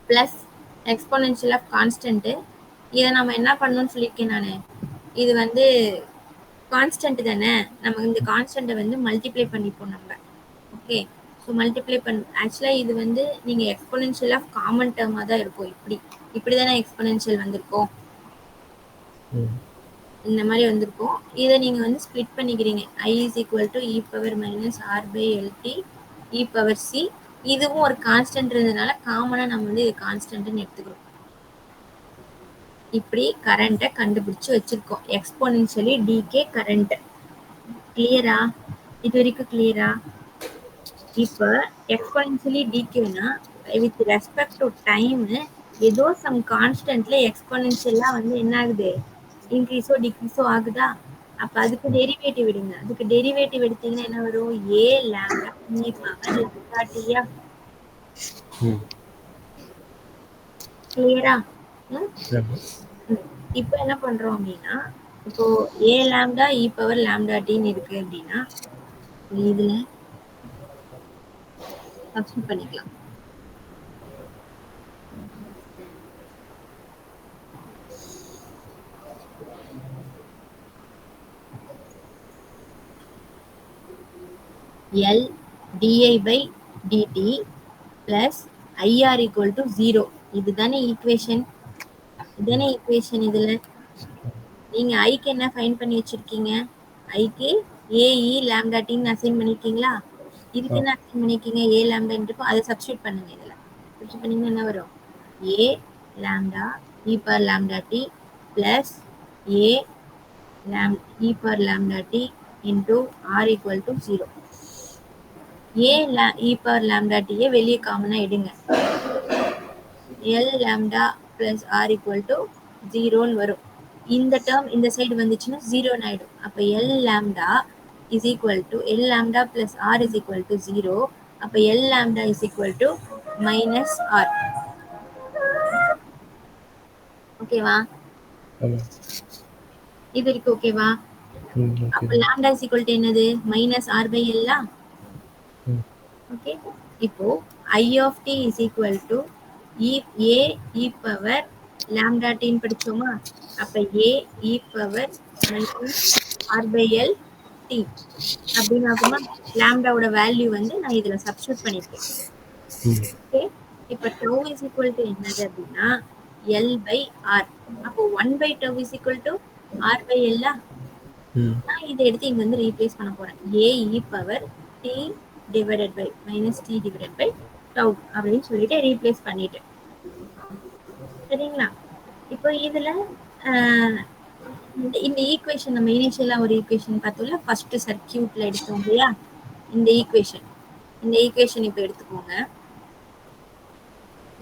Speaker 2: plus exponential of constant. இதை நம்ம என்ன பண்ணணும்னு சொல்லியிருக்கேன் நான். இது வந்து கான்ஸ்டன்ட் தானே, நம்ம இந்த கான்ஸ்டன்ட்டை வந்து மல்டிப்ளை பண்ணிப்போம் நம்ம. ஓகே, ஸோ மல்டிப்ளை ஆக்சுவலாக இது வந்து நீங்கள் எக்ஸ்போனென்ஷியல் ஆஃப் காமன் டேர்மாக தான் இருக்கும். இப்படி தானே எக்ஸ்போனென்ஷியல் வந்திருக்கும், இந்த மாதிரி வந்திருக்கும். இதை நீங்கள் வந்து ஸ்ப்ளிட் பண்ணிக்கிறீங்க. I is equal to e power minus R by LT e power C. இதுவும் ஒரு கான்ஸ்டன்ட் இருந்ததுனால காமனாக நம்ம வந்து இது கான்ஸ்டன்ட்னு எடுத்துக்கிறோம். இப்படி கரண்ட்டை கண்டுபிடிச்சு வச்சிருக்கோம். எக்ஸ்போனென்ஷியலி டிகே கரண்ட். கிளியரா? இது வரைக்கும் கிளியரா? இப்போ எக்ஸ்போனென்ஷியலி டிகேனா வித் ரெஸ்பெக்ட் டு டைம் ஏதோ சம் கான்ஸ்டன்ட்ல எக்ஸ்போனென்ஷியலா வந்து என்ன ஆகுது, இன்க்ரீஸோ டிக்ரீஸோ ஆகுதா? அப்ப அதுக்கு டெரிவேட்டிவ் எடுங்க. அதுக்கு டெரிவேட்டிவ் எடுத்தீங்கன்னா என்ன வரும்? A lambda e power lambda DF. கிளியரா? இப்போ என்ன பண்றோம் அப்படின்னா, இப்போ ஏ லாம்டா இ பவர் லாம்டா டின்னு இருக்கு அப்படின்னா இதுல சப்ஸ்டிட் பண்ணிக்கலாம். L di by dt plus IR equal to 0. இதுதானே ஈக்குவேஷன். இதுதானே ஈக்குவேஷன். இதுல நீங்க ஐக்கு என்ன ஃபைண்ட் பண்ணி வச்சிருக்கீங்க? ஐக்கு ஏஇ லாம்டா டின்னு அசைன் பண்ணிருக்கீங்களா? இதுக்கு என்ன அசைன் பண்ணிருக்கீங்க? ஏ லாம்டா இருக்கும், அதை சப்ஸ்டிட் பண்ணுங்க. இதுல சப்ஸ்டிட் பண்ணீங்கன்னா என்ன வரும்? A lambda e power lambda t plus A e power lambda t into R equal to 0. A e power lambda டியை வெளியே காமனா எடுங்க. L lambda plus R equal to 0ன்னு வரும். இந்த டேர்ம் இந்த சைடு வந்துச்சுன்னா 0ன்னு ஆயிடும். அப்போ L lambda is equal to L lambda plus R is equal to 0. அப்போ L lambda is equal to minus R. ஓகேவா? இது வரைக்கும் ஓகேவா? அப்போ லாம்டா இஸ் ஈக்குவல் டு என்னது? மைனஸ் ஆர் பை எல்லா. ஓகே, இப்போ I of D is equal to A e power lambda டின்னு படிச்சோமா? அப்ப A e power minus R by L t அப்படின்னு ஆகுமா? லாம்டாவோட வேல்யூ வந்து நான் இதுல சப்ஸ்டிட் பண்ணிருக்கேன். ஓகே, இப்போ டவு இஸ் ஈக்குவல் டு என்னது அப்படின்னா எல் பை ஆர். அப்போ 1 by tau is equal to R by எல்லா. நான் இதை எடுத்து இங்க வந்து ரீப்ளேஸ் பண்ண போறேன். A e power t divided by minus t divided by tau அப்படின்னு சொல்லிட்டு ரீப்ளேஸ் பண்ணிட்டேன். சரிங்களா? இப்போ இதுல இந்த ஈக்குவேஷன் நம்ம இனிஷியலா ஒரு ஈக்குவேஷன் பார்த்தோம்ல, ஃபர்ஸ்ட் சர்க்கியூட்ல எடுத்தோம் இல்லையா? இந்த ஈக்குவேஷன் இப்போ எடுத்துக்கோங்க.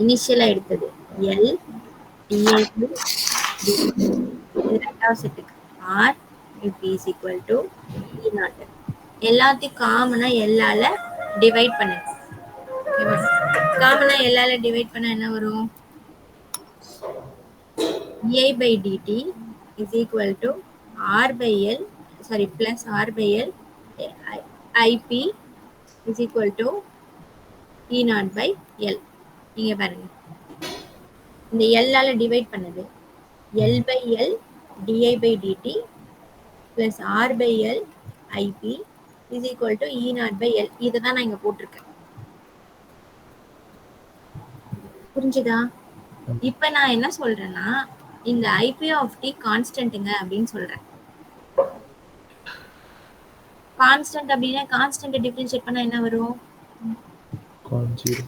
Speaker 2: இனிஷியலா எடுத்தது எல் டிஐ ரெண்டாவது செட்டுக்கு R is equal to E naught. எல்லாத்தையும் காமனா எல்லால டிவைட் பண்ணுங்க. காமனா எல்லால டிவைட் பண்ணா என்ன வரும்? ei by dt is equal to r by l plus r by l ip is equal to e naught by l. இங்க பாருங்க, இந்த l ஆல டிவைட் பண்ணது l by l di by dt plus r by l ip is equal to e naught by l. இதை தான் நான் இங்க போட்டிருக்கேன். புரிஞ்சுதா? இப்ப நான் என்ன சொல்றேன்னா இந்த ஐபி ஆஃப் டி கான்ஸ்டன்ட்டுங்க அப்படின்னு சொல்றேன். கான்ஸ்டன்ட் அப்படின்னா கான்ஸ்டன்ட் டிஃபரன்ஷியேட் பண்ணா என்ன வரும்?
Speaker 1: ஜீரோ.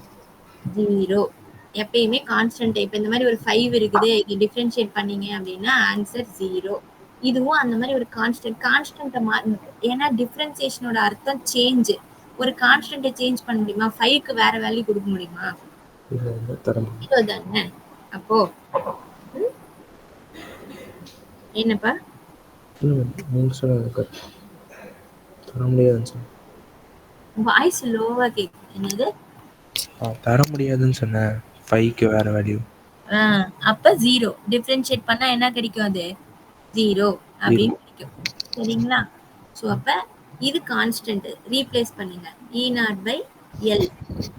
Speaker 2: ஜீரோ. எப்பயுமே கான்ஸ்டன்ட். இப்ப இந்த மாதிரி ஒரு 5 இருக்குது, இது டிஃபரன்ஷியேட் பண்ணீங்க அப்படின்னா ஆன்சர் ஜீரோ. இதுவும் அந்த மாதிரி ஒரு கான்ஸ்டன்ட். கான்ஸ்டன்ட் ஏன்னா டிஃபரன்சியேஷனோட அர்த்தம் சேஞ்ச். ஒரு கான்ஸ்டன்ட்டை சேஞ்ச் பண்ண முடியுமா? 5க்கு வேற வேல்யூ கொடுக்க முடியுமா?
Speaker 1: இல்லை தர முடியும்.
Speaker 2: ஜீரோ தானே. அப்போ என்னப்பா?
Speaker 1: இல்லை நீங்கள் சொல்லுங்க. தர முடியாதுன்னு சொன்னேன்.
Speaker 2: வாய்ஸ் லோவா கேக்குது. என்னது?
Speaker 1: தர முடியாதுன்னு சொன்னேன். 5க்கு வேற வேல்யூ.
Speaker 2: அப்ப ஜீரோ. டிஃபரன்ஷியேட் பண்ணா என்ன கிடைக்கும்? அது ஜீரோ அப்படின்னு கிடைக்கும். சரிங்களா? ஸோ அப்ப இது கான்ஸ்டன்ட். ரீப்ளேஸ் பண்ணுங்க. E not by L.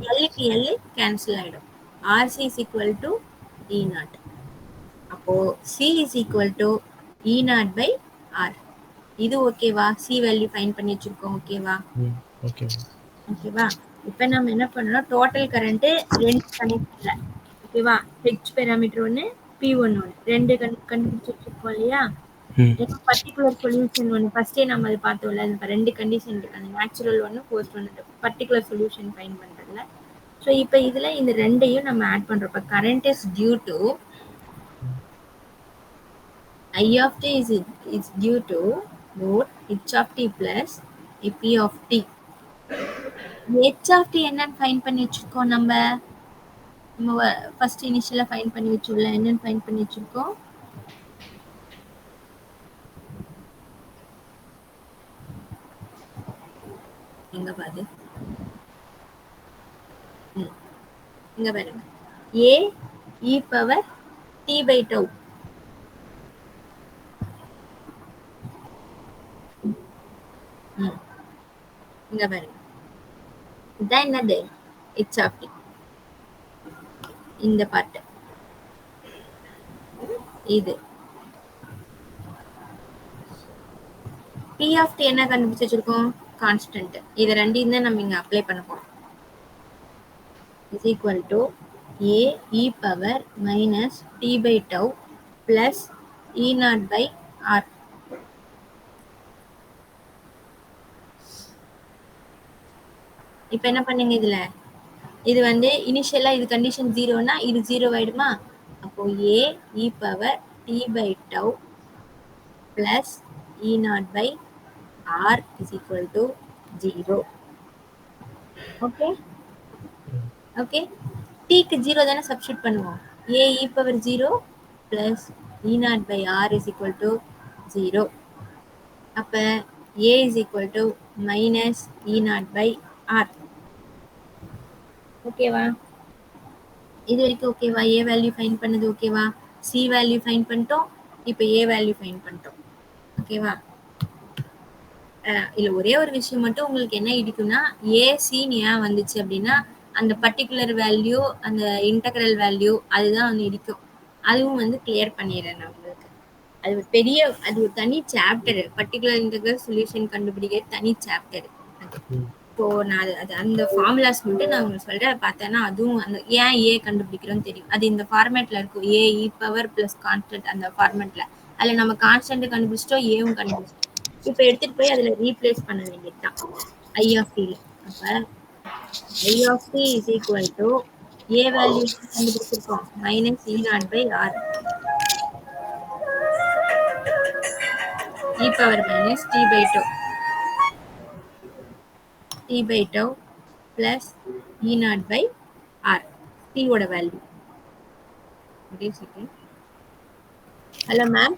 Speaker 2: எல்லுக்கு எல் கேன்சல் ஆயிடும். RC is equal to E not. அப்போ C is equal to E not by R. இது ஓகேவா? C வேல்யூ ஃபைண்ட் பண்ணி வச்சிருக்கோம். ஓகேவா?
Speaker 1: ஓகே.
Speaker 2: ஓகேவா? இப்போ நம்ம என்ன பண்ணணும்? டோட்டல் கரண்ட் ரெண்டு கனெக்டர்ல. ஓகேவா? H பேராமீட்டர் ஒன்று, P1 ஒன்று, ரெண்டு கண்டுபிடிச்சு வச்சிருக்கோம் இல்லையா? பர்டிகுலர் சொல்யூஷன் ஒன்று ஃபர்ஸ்டே நம்ம அது பார்த்தோம்ல. ரெண்டு கண்டிஷன் இருக்கு, அந்த நேச்சுரல் ஒன்று, ஃபோர்ஸ்ட் ஒன்று. பர்டிகுலர் சொல்யூஷன் ஃபைண்ட் பண்றதுல. ஸோ இப்போ இதுல இந்த ரெண்டையும் நம்ம ஆட் பண்றோம். இப்போ current is due to I of t is due to both H of t plus P of t. H of t என்னன்னு ஃபைண்ட் பண்ணி வச்சிருக்கோம் நம்ம ஃபர்ஸ்ட் இனிஷியலா ஃபைண்ட் பண்ணி வச்சுள்ள. என்னன்னு ஃபைண்ட் பண்ணி வச்சிருக்கோம்? எங்க பாரு, இங்க பாருங்க. A e power t by tau. இங்க பாருங்க. இதான் என்னது? H of t. இந்த பார்ட் இது. P of t என்ன கண்டுபிடிச்சு வச்சிருக்கோம்? கான்ஸ்டன்ட். இது ரெண்டையும் தான் நம்ம இங்க அப்ளை பண்ண போறோம். is equal to A e power minus t by tau plus E naught by R. இப்போ என்ன பண்ணுங்க? இதுல இது வந்து இனிஷியலா இது கண்டிஷன் ஜீரோனா இது ஜீரோ ஆயிடுமா? அப்போ A e power t by tau plus E naught by R is equal to 0. Okay okay. tக்கு 0 தானே சப்ஸ்டிட் பண்ணுவோம். A e power 0 plus E naught by R is equal to 0. அப்ப A is equal to minus E naught by R. ஓகேவா? இது வரைக்கும் ஓகேவா? A value find பண்ணது ஓகேவா? C வேல்யூ ஃபைண்ட் பண்ணிட்டோம். இப்போ A வேல்யூ ஃபைண்ட் பண்ணிட்டோம். ஓகேவா? இல்ல ஒரே ஒரு விஷயம் மட்டும் உங்களுக்கு என்ன இடிக்கும்னா, AC ஏன் வந்துச்சு அப்படின்னா அந்த பர்டிகுலர் வேல்யூ, அந்த இன்டெக்ரல் வேல்யூ அதுதான் வந்து இடிக்கும். அதுவும் வந்து கிளியர் பண்ணிடுறேன் நான் உங்களுக்கு. அது ஒரு பெரிய, அது ஒரு தனி சாப்டர். பர்டிகுலர் இன்டெக்ரல் சொல்யூஷன் கண்டுபிடிக்க தனி சாப்டர். இப்போ நான் அது அந்த ஃபார்முலாஸ் மட்டும் நான் உங்களுக்கு சொல்றேன். பார்த்தேன்னா அதுவும் அந்த ஏன் ஏ கண்டுபிடிக்கிறோம்னு தெரியும். அது இந்த ஃபார்மேட்ல இருக்கும். ஏ இ பவர் பிளஸ் கான்ஸ்டன்ட் அந்த ஃபார்மேட்ல. அதுல நம்ம கான்ஸ்டன்ட் கண்டுபிடிச்சிட்டோம், ஏவும் கண்டுபிடிச்சிட்டோம். இப்போ எடுத்துட்டு போய் அதுல ரீப்ளேஸ் பண்ண வேண்டியதுதான் ஐ ஆஃப் டி. அப்ப I of D is equal to A value கண்டுபிடிச்சிருக்கோம் minus e not by R e power minus t by two t by tau plus E naught by R. T ஓட value. ஒரே second. Hello ma'am.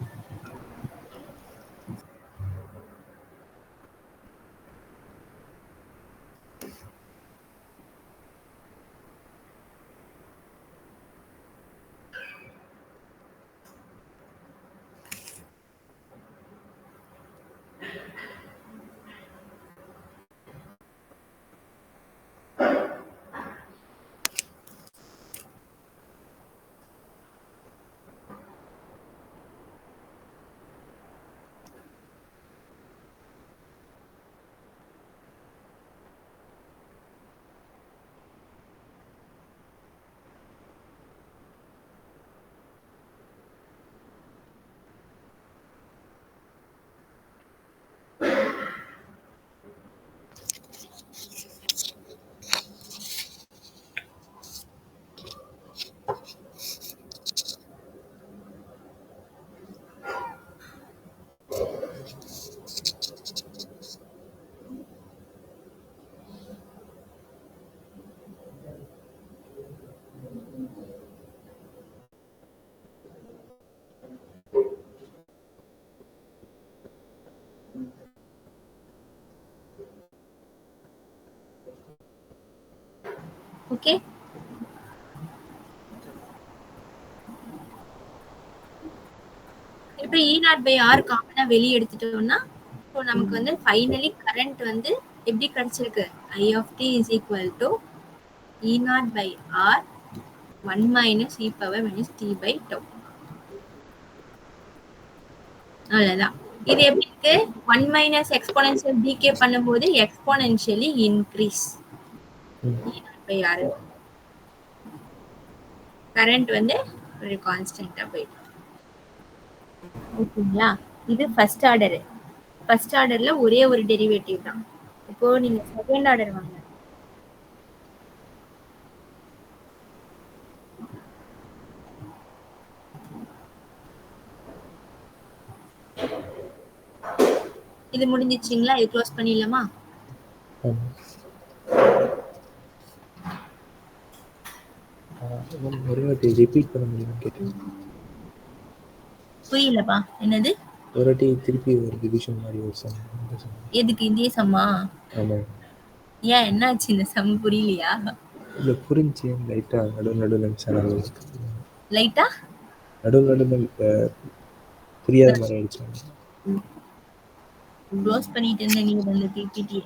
Speaker 2: Okay. இப்ப E not by R காமனா வெளியே எடுத்துட்டோம்னா இப்போ நமக்கு வந்து ஃபைனலி கரண்ட் வந்து எப்படி கிடைச்சிருக்கு? I of t is equal to E not by R 1 minus e power minus t by tau. அவ்வளவுதான். இது எப்படி இருக்கு? 1 மைனஸ் எக்ஸ்போனென்ஷியல் டிகே பண்ணும்போது exponentially increase E not by R. Current வந்து ஒரு கான்ஸ்டன்டா போயிடும். ஓகேங்களா? இது ஃபர்ஸ்ட் ஆர்டர். ஃபர்ஸ்ட் ஆர்டர்ல ஒரே ஒரு டெரிவேட்டிவ் தான். இப்போ நீங்க செகண்ட் ஆர்டர் வாங்க. இது முடிஞ்சிச்சுங்களா? இது க்ளோஸ் பண்ணிடலாமா?
Speaker 1: ஆமா. ஒரே வாட்டி ரிப்பீட் பண்ண முடியுமான்னு கேட்டேன்.
Speaker 2: புரியலப்பா. என்னது?
Speaker 1: ஒரு வாட்டி திருப்பி ஒரு டிவிஷன் மாதிரி ஒரு சம்.
Speaker 2: எதுக்கு இதே சம்மா?
Speaker 1: ஆமா.
Speaker 2: ஏன் என்னாச்சு இந்த சம் புரியலையா?
Speaker 1: இல்ல புரிஞ்சு லைட்டா நடுவில் சேனல்
Speaker 2: லைட்டா
Speaker 1: நடுவில் புரியாத மாதிரி ஆயிடுச்சு.
Speaker 2: க்ளோஸ் பண்ணிட்டு இருந்தேன் நீங்க அந்த பிபிடி.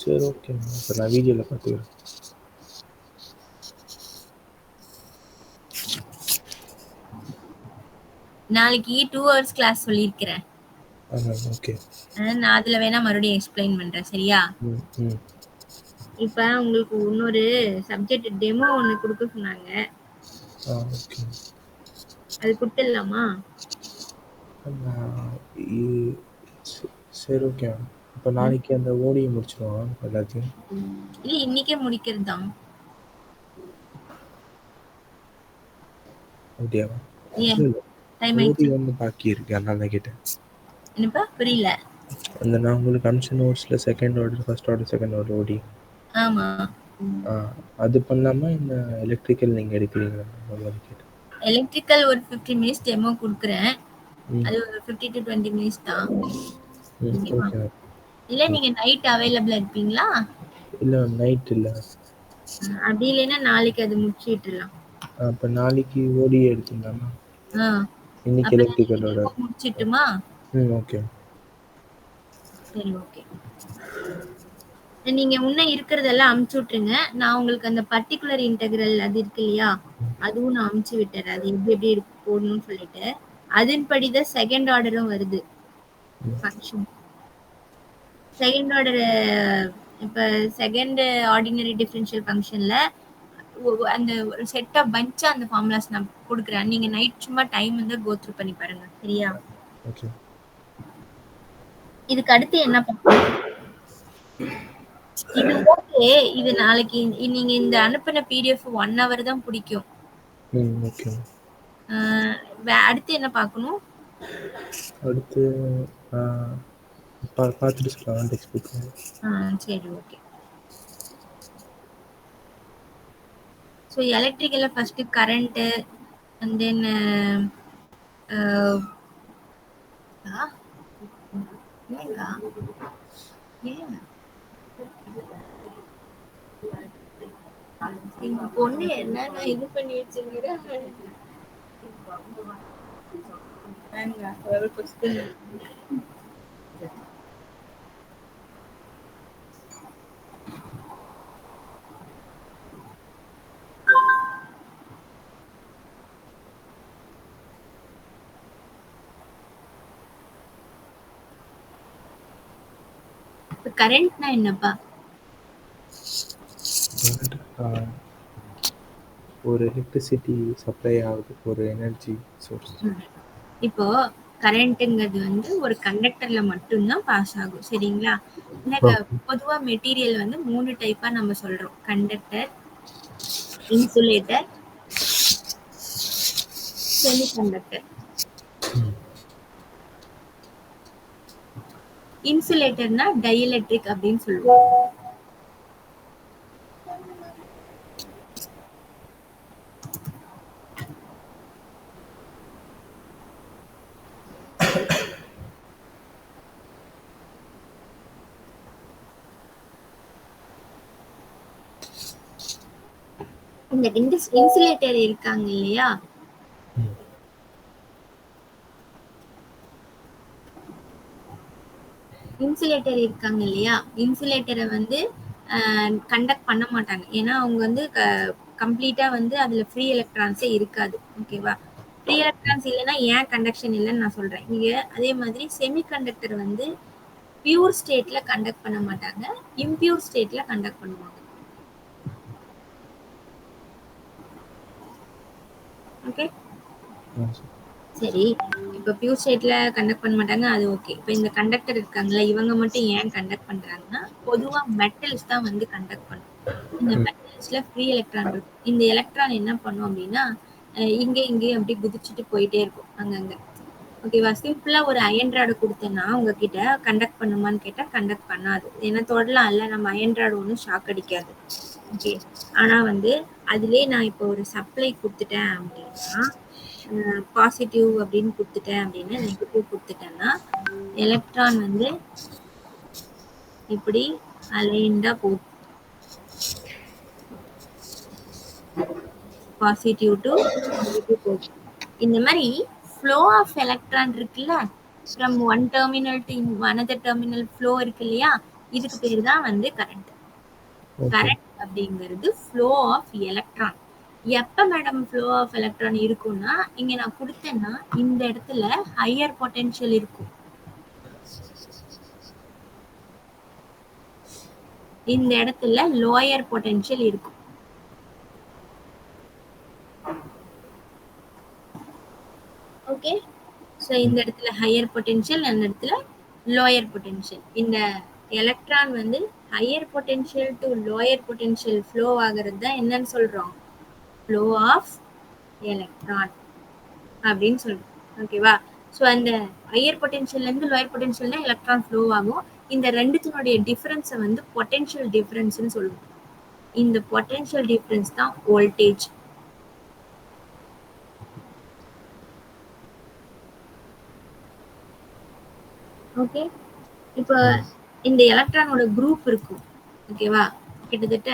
Speaker 1: சரி ஓகே. இப்போ நான் வீடியோவில் பார்த்துக்கிறேன்.
Speaker 2: நாளைக்கு 2 ஹவர்ஸ் கிளாஸ் சொல்லியிருக்கிறேன்.
Speaker 1: ஓகே.
Speaker 2: நான் அதுல வேணா மறுபடியும் எக்ஸ்பிளைன் பண்றேன். சரியா? இப்ப உங்களுக்கு இன்னொரு சப்ஜெக்ட் டெமோ ஒன்னு கொடுக்க சொன்னாங்க.
Speaker 1: ஓகே.
Speaker 2: அது கொடுத்துடலாமா?
Speaker 1: சரி ஓகே. இப்போ நாளைக்கு அந்த ஓடியை முடிச்சிடுவோம் எல்லாத்தையும்.
Speaker 2: இல்ல இன்னைக்கே முடிக்கிறது தான்.
Speaker 1: அப்படியா?
Speaker 2: டைம்
Speaker 1: ஓடி
Speaker 2: ஆயிடுச்சு.
Speaker 1: ஒன்று பாக்கி இருக்கு, அதனால தான் கேட்டேன்.
Speaker 2: என்னப்பா புரியல?
Speaker 1: அந்த நான் உங்களுக்கு அனுப்பிச்ச நோட்ஸில் second order first order second order ODE.
Speaker 2: ஆமா.
Speaker 1: அது பண்ணாமல் இந்த எலக்ட்ரிக்கல் நீங்கள் எடுக்கிறீங்களா கேட்டேன்.
Speaker 2: எலக்ட்ரிக்கல் ஒரு 15 மினிட்ஸ் டெமோ கொடுக்குறேன். அது ஒரு 15 to 20 மினிட்ஸ் தான்.
Speaker 1: ஓகே.
Speaker 2: இல்ல நீங்க நைட் அவைலபிளா இருப்பீங்களா?
Speaker 1: இல்ல நைட் இல்ல.
Speaker 2: அப்படி இல்லைன்னா நாளைக்கு அது முடிச்சிடலாம்.
Speaker 1: அப்போ நாளைக்கு ஓடி எடுத்துடலாமா? இன்னைக்கு
Speaker 2: அப்ப
Speaker 1: எலக்ட்ரிக்கலோட
Speaker 2: முடிச்சிட்டுமா?
Speaker 1: ஓகே.
Speaker 2: சரி ஓகே. நீங்க முன்ன இருக்கிறதெல்லாம் அமுச்சு விட்டுருங்க. நான் உங்களுக்கு அந்த பர்டிகுலர் இன்டெகிரல் அது இருக்கு இல்லையா, அதுவும் நான் அமுச்சு விட்டுறேன். அது எப்படி எப்படி போடணும்னு சொல்லிட்டு அதன்படிதான் செகண்ட் ஆர்டரும் வருது ஃபங்க்ஷன். செகண்ட் ஆர்டர் இப்ப செகண்ட் ஆர்டினரி டிஃபரன்ஷியல் ஃபங்க்ஷன்ல அந்த ஒரு செட் ஆஃப் பஞ்ச் அந்த ஃபார்முலாஸ் நான் கொடுக்குறேன். நீங்க நைட் சும்மா டைம் வந்து கோ த்ரூ பண்ணி பாருங்க. சரியா?
Speaker 1: ஓகே.
Speaker 2: இதுக்கு அடுத்து என்ன பண்ணணும்? இது ஓகே. இது நாளைக்கு நீங்க இந்த அனுப்பின பிடிஎஃப் 1 hour தான் பிடிக்கும்.
Speaker 1: ஓகே.
Speaker 2: அடுத்து என்ன பார்க்கணும்?
Speaker 1: அடுத்து பார்த்துட்டு சொல்லலாம் டெக்ஸ்ட் புக்.
Speaker 2: சரி ஓகே. ஸோ எலக்ட்ரிக்கலில் ஃபர்ஸ்ட் கரண்ட்டு அண்ட் தென் எங்க பொண்ணு என்ன இது பண்ணி வச்சுங்கிற கரண்ட்னா என்னப்பா?
Speaker 1: ஒரு எலக்ட்ரிசிட்டி சப்ளை ஆகுது, ஒரு எனர்ஜி சோர்ஸ்.
Speaker 2: இப்போ கரண்ட்ங்கிறது வந்து ஒரு கண்டக்டர்ல மட்டும்தான் பாஸ் ஆகும். சரிங்களா? பொதுவா மெட்டீரியல் வந்து 3 டைப்பா நம்ம சொல்றோம். Conductor, insulator, semiconductor. இன்சுலேட்டர்னா டைஎலக்ட்ரிக் அப்படின்னு சொல்லுவோம். இந்த இன்சுலேட்டர் இருக்காங்க இல்லையா, இன்சுலேட்டர் இருக்காங்க இல்லையா, இன்சுலேட்டரை வந்து கண்டக்ட் பண்ண மாட்டாங்க. ஏன்னா அவங்க வந்து கம்ப்ளீட்டா வந்து அதுல ஃப்ரீ எலக்ட்ரான்ஸே இருக்காது. ஓகேவா? ஃப்ரீ எலக்ட்ரான்ஸ் இல்லைன்னா ஏன் கண்டக்ஷன் இல்லைன்னு நான் சொல்றேன். இங்க அதே மாதிரி செமிகண்டக்டர் வந்து பியூர் ஸ்டேட்ல கண்டக்ட் பண்ண மாட்டாங்க, இம்பியூர் ஸ்டேட்ல கண்டக்ட் பண்ணுவாங்க. ஓகே, சரி. இப்போ பியூர் ஸ்டேட்ல கண்டக்ட் பண்ண மாட்டாங்க, அது ஓகே. இப்போ இந்த கண்டக்டர் இருக்காங்கல்ல, இவங்க மட்டும் ஏன் கண்டக்ட் பண்றாங்கன்னா, பொதுவா மெட்டல்ஸ் தான் வந்து கண்டக்ட் பண்ணும். இந்த மெட்டல்ஸ்ல ஃப்ரீ எலக்ட்ரான் இருக்கும். இந்த எலக்ட்ரான் என்ன பண்ணும் அப்படின்னா, இங்கே இங்கேயும் அப்படி குதிச்சுட்டு போயிட்டே இருக்கும் அங்கங்க. ஓகேவா? சிம்பிளா ஒரு அயன் ராடு கொடுத்தேன்னா உங்ககிட்ட கண்டக்ட் பண்ணுமான்னு கேட்டா கண்டக்ட் பண்ணாது. ஏன்னா தொடலாம் இல்ல, நம்ம அயன் ராடு ஒன்றும் ஷாக் அடிக்காது. ஓகே, ஆனா வந்து அதுலயே நான் இப்போ ஒரு சப்ளை கொடுத்துட்டேன் அப்படின்னா, பாசிட்டிவ் அப்படின்னு கொடுத்துட்டேன் அப்படின்னா, நெகட்டிவ் கொடுத்துட்டேன்னா, எலக்ட்ரான் வந்து இப்படி அலைன்டா போகும். பாசிட்டிவ் டு நெகட்டிவ் போகும். இந்த மாதிரி ஃப்ளோ ஆஃப் எலக்ட்ரான் இருக்குல்ல, from one terminal to another terminal flow இருக்கு இல்லையா, இதுக்கு பேர் தான் வந்து கரண்ட். கரண்ட் அப்படிங்கிறது ஃப்ளோ ஆஃப் எலக்ட்ரான். எப்ப மேடம் ஃப்ளோ ஆஃப் எலக்ட்ரான் இருக்கும்னா, இங்க நான் கொடுத்தேன்னா இந்த இடத்துல ஹையர் பொட்டன்ஷியல் இருக்கும், இந்த இடத்துல லோயர் பொட்டன்ஷியல் இருக்கும். ஓகே, ஸோ இந்த இடத்துல ஹையர் பொட்டன்ஷியல், அந்த இடத்துல லோயர் பொட்டன்ஷியல். இந்த எலக்ட்ரான் வந்து higher potential to lower potential flow ஆகிறது தான் என்னன்னு சொல்றோம், ஃப்ளோ ஆஃப் எலக்ட்ரான் அப்படின்னு சொல்றோம். ஓகேவா? ஸோ அந்த ஹையர் பொட்டன்ஷியல்ல இருந்து லோயர் பொட்டன்ஷியல் தான் எலக்ட்ரான் ஃப்ளோ ஆகும். இந்த ரெண்டுத்தினுடைய டிஃபரன்ஸை வந்து பொட்டன்ஷியல் டிஃபரன்ஸ்னு சொல்லுவோம். இந்த பொட்டன்ஷியல் டிஃபரன்ஸ் தான் வோல்டேஜ். ஓகே, இப்போ இந்த எலக்ட்ரானோட குரூப் இருக்கும். ஓகேவா? கிட்டத்தட்ட